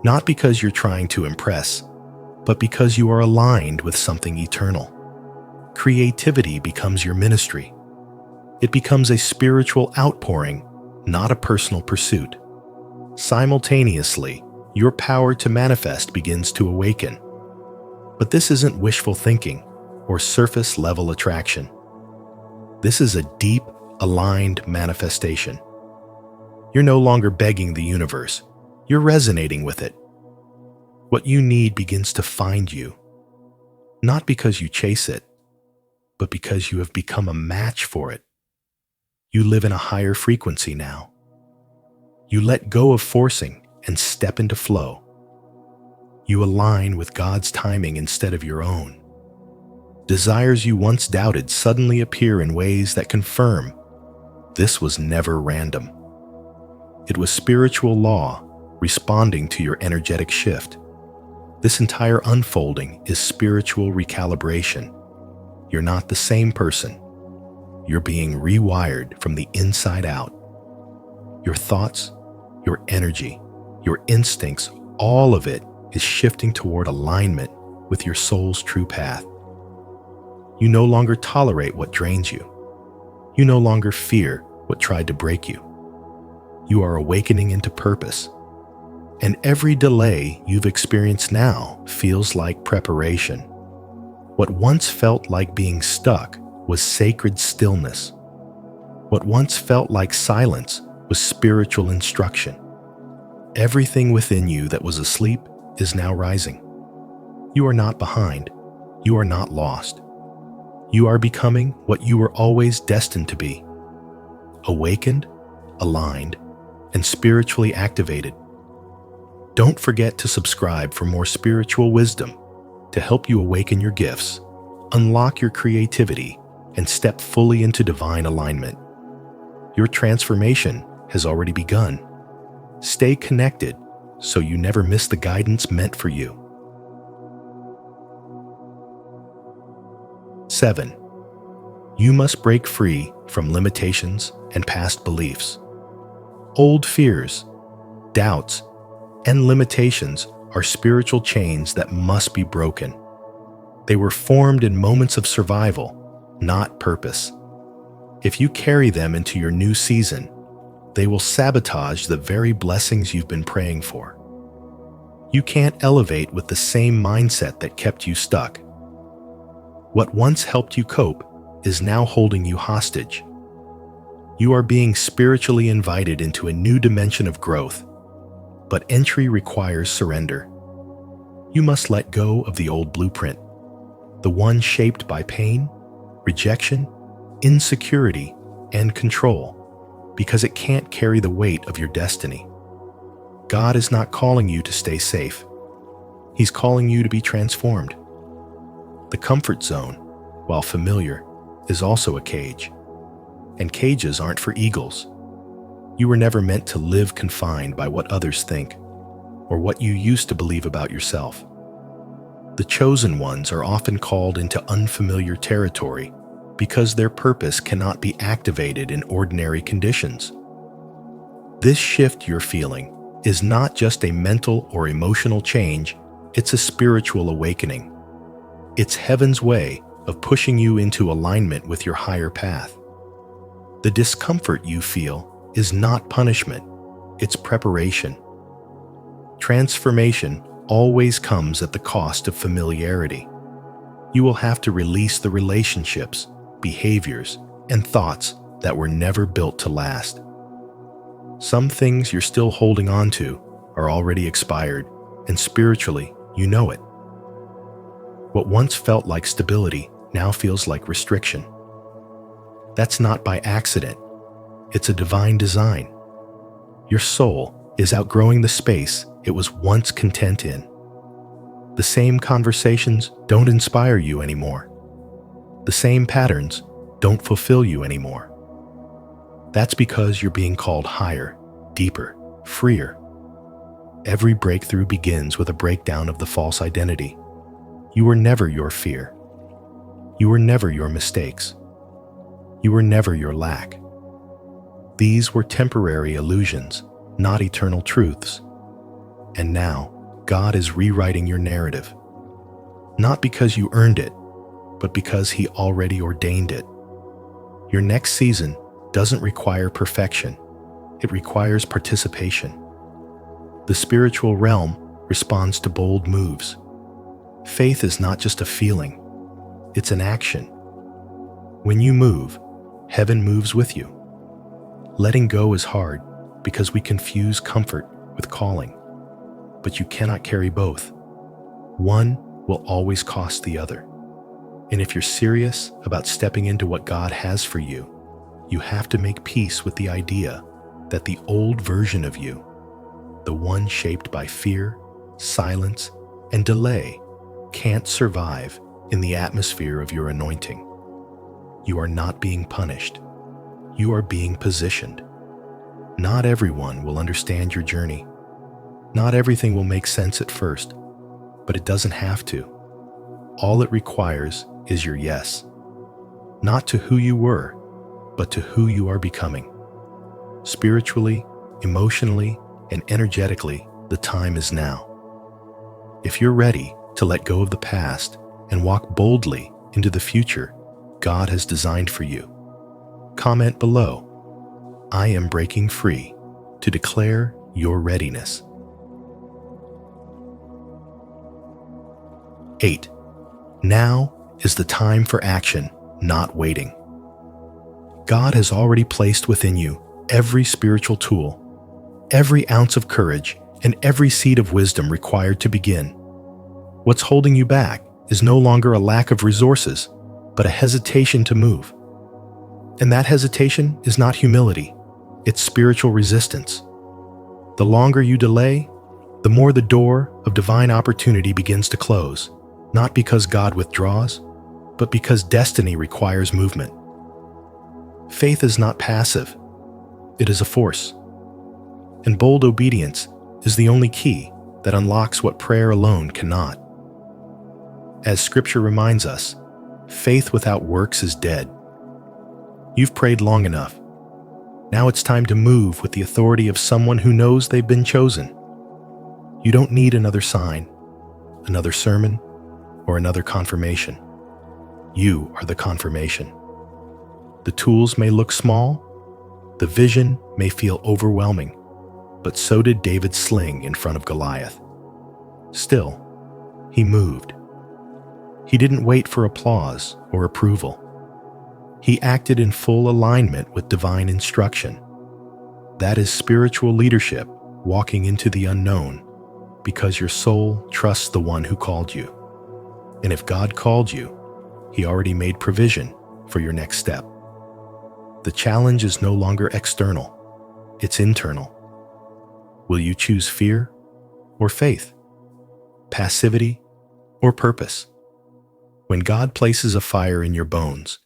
not because you're trying to impress, but because you are aligned with something eternal. Creativity becomes your ministry. It becomes a spiritual outpouring, not a personal pursuit. Simultaneously, your power to manifest begins to awaken. But this isn't wishful thinking or surface-level attraction. This is a deep, aligned manifestation. You're no longer begging the universe. You're resonating with it. What you need begins to find you, not because you chase it, but because you have become a match for it. You live in a higher frequency now. You let go of forcing and step into flow. You align with God's timing instead of your own. Desires you once doubted suddenly appear in ways that confirm this was never random. It was spiritual law responding to your energetic shift. This entire unfolding is spiritual recalibration. You're not the same person. You're being rewired from the inside out. Your thoughts, your energy, your instincts, all of it is shifting toward alignment with your soul's true path. You no longer tolerate what drains you. You no longer fear what tried to break you. You are awakening into purpose. And every delay you've experienced now feels like preparation. What once felt like being stuck was sacred stillness. What once felt like silence was spiritual instruction. Everything within you that was asleep is now rising. You are not behind. You are not lost. You are becoming what you were always destined to be. Awakened, aligned, and spiritually activated. Don't forget to subscribe for more spiritual wisdom to help you awaken your gifts, unlock your creativity, and step fully into divine alignment. Your transformation has already begun. Stay connected so you never miss the guidance meant for you. 7. You must break free from limitations and past beliefs. Old fears, doubts, and limitations are spiritual chains that must be broken. They were formed in moments of survival, not purpose. If you carry them into your new season, they will sabotage the very blessings you've been praying for. You can't elevate with the same mindset that kept you stuck. What once helped you cope is now holding you hostage. You are being spiritually invited into a new dimension of growth, but entry requires surrender. You must let go of the old blueprint, the one shaped by pain, rejection, insecurity, and control, because it can't carry the weight of your destiny. God is not calling you to stay safe. He's calling you to be transformed. The comfort zone, while familiar, is also a cage. And cages aren't for eagles. You were never meant to live confined by what others think, or what you used to believe about yourself. The chosen ones are often called into unfamiliar territory because their purpose cannot be activated in ordinary conditions. This shift you're feeling is not just a mental or emotional change, it's a spiritual awakening. It's heaven's way of pushing you into alignment with your higher path. The discomfort you feel is not punishment, it's preparation. Transformation always comes at the cost of familiarity. You will have to release the relationships, behaviors, and thoughts that were never built to last. Some things you're still holding on to are already expired, and spiritually, you know it. What once felt like stability now feels like restriction. That's not by accident. It's a divine design. Your soul is outgrowing the space it was once content in. The same conversations don't inspire you anymore. The same patterns don't fulfill you anymore. That's because you're being called higher, deeper, freer. Every breakthrough begins with a breakdown of the false identity. You were never your fear. You were never your mistakes. You were never your lack. These were temporary illusions, not eternal truths. And now, God is rewriting your narrative. Not because you earned it, but because He already ordained it. Your next season doesn't require perfection. It requires participation. The spiritual realm responds to bold moves. Faith is not just a feeling, it's an action. When you move, heaven moves with you. Letting go is hard because we confuse comfort with calling. But you cannot carry both. One will always cost the other. And if you're serious about stepping into what God has for you, you have to make peace with the idea that the old version of you, the one shaped by fear, silence, and delay, can't survive in the atmosphere of your anointing. You are not being punished. You are being positioned. Not everyone will understand your journey. Not everything will make sense at first, but it doesn't have to. All it requires is your yes. Not to who you were, but to who you are becoming. Spiritually, emotionally, and energetically, the time is now. If you're ready to let go of the past and walk boldly into the future God has designed for you, comment below. I am breaking free to declare your readiness. 8. Now is the time for action, not waiting. God has already placed within you every spiritual tool, every ounce of courage, and every seed of wisdom required to begin. What's holding you back is no longer a lack of resources, but a hesitation to move. And that hesitation is not humility, it's spiritual resistance. The longer you delay, the more the door of divine opportunity begins to close, not because God withdraws, but because destiny requires movement. Faith is not passive, it is a force. And bold obedience is the only key that unlocks what prayer alone cannot. As Scripture reminds us, faith without works is dead. You've prayed long enough. Now it's time to move with the authority of someone who knows they've been chosen. You don't need another sign, another sermon, or another confirmation. You are the confirmation. The tools may look small, the vision may feel overwhelming, but so did David's sling in front of Goliath. Still, he moved. He didn't wait for applause or approval. He acted in full alignment with divine instruction. That is spiritual leadership, walking into the unknown, because your soul trusts the one who called you. And if God called you, He already made provision for your next step. The challenge is no longer external, it's internal. Will you choose fear or faith? Passivity or purpose? When God places a fire in your bones,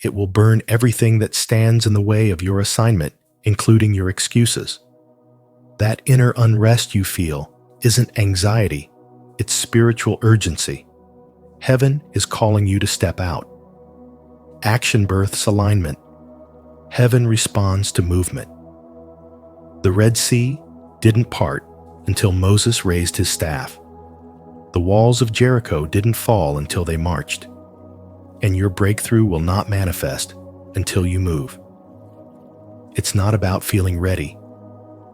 it will burn everything that stands in the way of your assignment, including your excuses. That inner unrest you feel isn't anxiety, it's spiritual urgency. Heaven is calling you to step out. Action births alignment. Heaven responds to movement. The Red Sea didn't part until Moses raised his staff. The walls of Jericho didn't fall until they marched. And your breakthrough will not manifest until you move. It's not about feeling ready.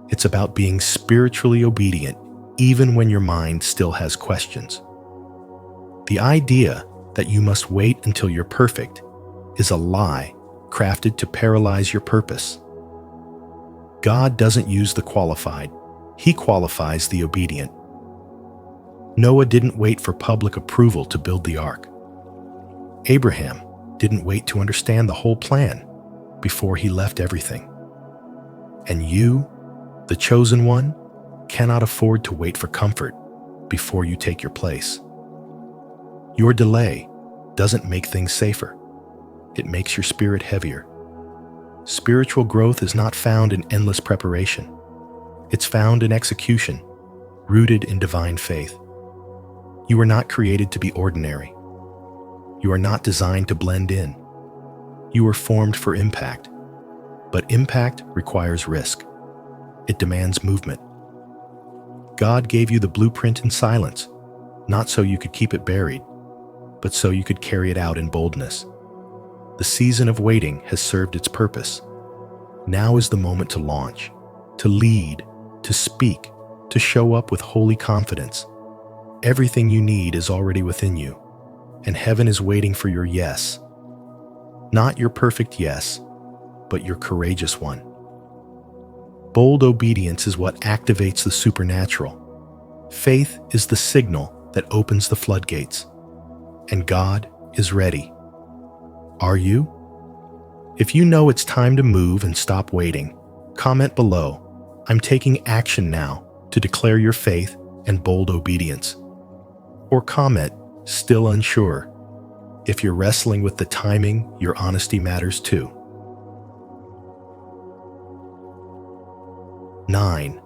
It's about being spiritually obedient even when your mind still has questions. The idea that you must wait until you're perfect is a lie crafted to paralyze your purpose. God doesn't use the qualified. He qualifies the obedient. Noah didn't wait for public approval to build the ark. Abraham didn't wait to understand the whole plan before he left everything. And you, the chosen one, cannot afford to wait for comfort before you take your place. Your delay doesn't make things safer. It makes your spirit heavier. Spiritual growth is not found in endless preparation. It's found in execution, rooted in divine faith. You were not created to be ordinary. You are not designed to blend in. You were formed for impact. But impact requires risk. It demands movement. God gave you the blueprint in silence, not so you could keep it buried, but so you could carry it out in boldness. The season of waiting has served its purpose. Now is the moment to launch, to lead, to speak, to show up with holy confidence. Everything you need is already within you, and heaven is waiting for your yes. Not your perfect yes, but your courageous one. Bold obedience is what activates the supernatural. Faith is the signal that opens the floodgates. And God is ready. Are you? If you know it's time to move and stop waiting, comment below. I'm taking action now to declare your faith and bold obedience. Or comment, still unsure. If you're wrestling with the timing, your honesty matters too. 9.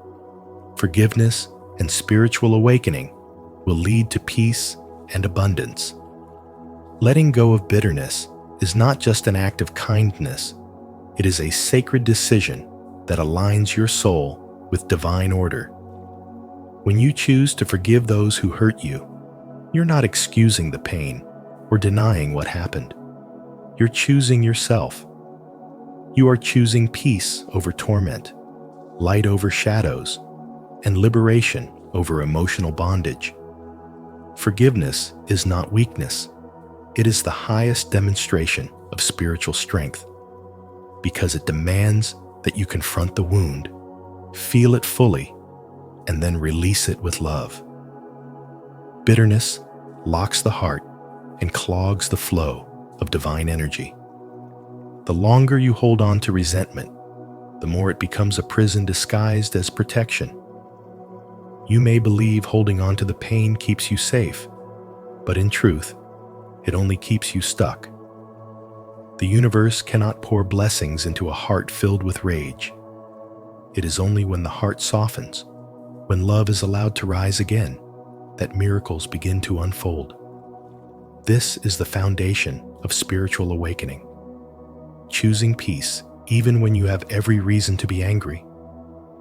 Forgiveness and spiritual awakening will lead to peace and abundance. Letting go of bitterness is not just an act of kindness. It is a sacred decision that aligns your soul with divine order. When you choose to forgive those who hurt you, you're not excusing the pain or denying what happened. You're choosing yourself. You are choosing peace over torment, light over shadows, and liberation over emotional bondage. Forgiveness is not weakness. It is the highest demonstration of spiritual strength because it demands that you confront the wound, feel it fully, and then release it with love. Bitterness locks the heart and clogs the flow of divine energy. The longer you hold on to resentment, the more it becomes a prison disguised as protection. You may believe holding on to the pain keeps you safe, but in truth, it only keeps you stuck. The universe cannot pour blessings into a heart filled with rage. It is only when the heart softens, when love is allowed to rise again, that miracles begin to unfold. This is the foundation of spiritual awakening. Choosing peace even when you have every reason to be angry.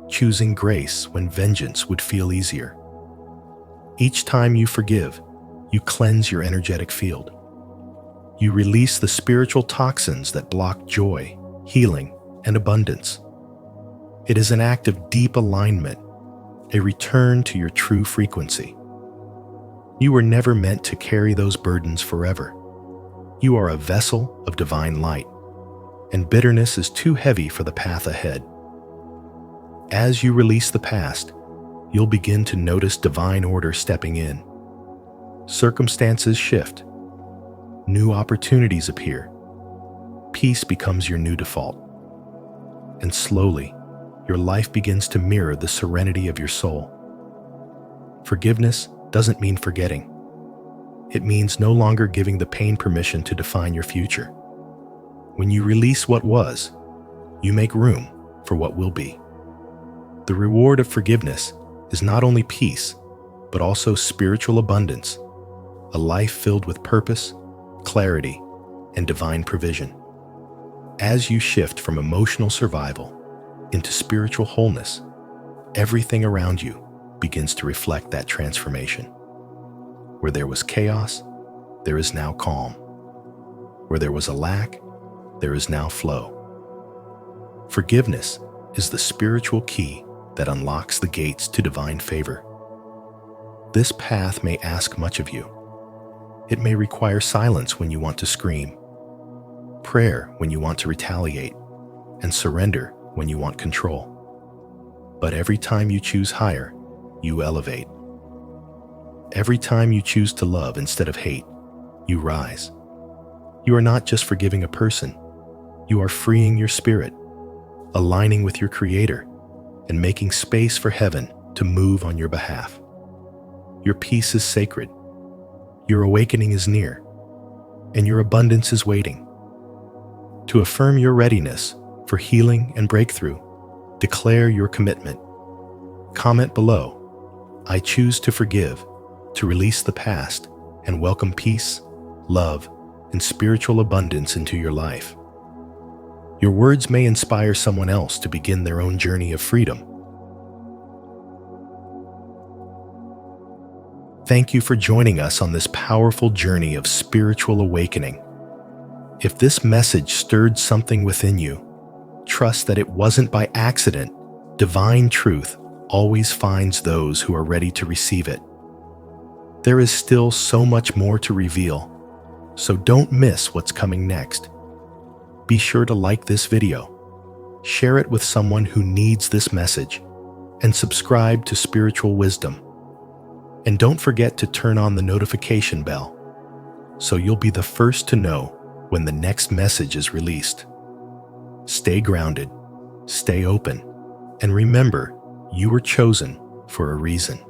Choosing grace when vengeance would feel easier. Each time you forgive, you cleanse your energetic field. You release the spiritual toxins that block joy, healing, and abundance. It is an act of deep alignment, a return to your true frequency. You were never meant to carry those burdens forever. You are a vessel of divine light, and bitterness is too heavy for the path ahead. As you release the past, you'll begin to notice divine order stepping in. Circumstances shift. New opportunities appear. Peace becomes your new default. And slowly, your life begins to mirror the serenity of your soul. Forgiveness doesn't mean forgetting. It means no longer giving the pain permission to define your future. When you release what was, you make room for what will be. The reward of forgiveness is not only peace, but also spiritual abundance, a life filled with purpose, clarity, and divine provision. As you shift from emotional survival into spiritual wholeness, everything around you begins to reflect that transformation. Where there was chaos, there is now calm. Where there was a lack, there is now flow. Forgiveness is the spiritual key that unlocks the gates to divine favor. This path may ask much of you. It may require silence when you want to scream, prayer when you want to retaliate, and surrender when you want control. But every time you choose higher, you elevate. Every time you choose to love instead of hate, you rise. You are not just forgiving a person, you are freeing your spirit, aligning with your Creator, and making space for heaven to move on your behalf. Your peace is sacred, your awakening is near, and your abundance is waiting. To affirm your readiness for healing and breakthrough, declare your commitment. Comment below, I choose to forgive, to release the past, and welcome peace, love, and spiritual abundance into your life. Your words may inspire someone else to begin their own journey of freedom. Thank you for joining us on this powerful journey of spiritual awakening. If this message stirred something within you, trust that it wasn't by accident. Divine truth always finds those who are ready to receive it. There is still so much more to reveal, so don't miss what's coming next. Be sure to like this video, share it with someone who needs this message, and subscribe to Spiritual Wisdom. And don't forget to turn on the notification bell, so you'll be the first to know when the next message is released. Stay grounded, stay open, and remember, you were chosen for a reason.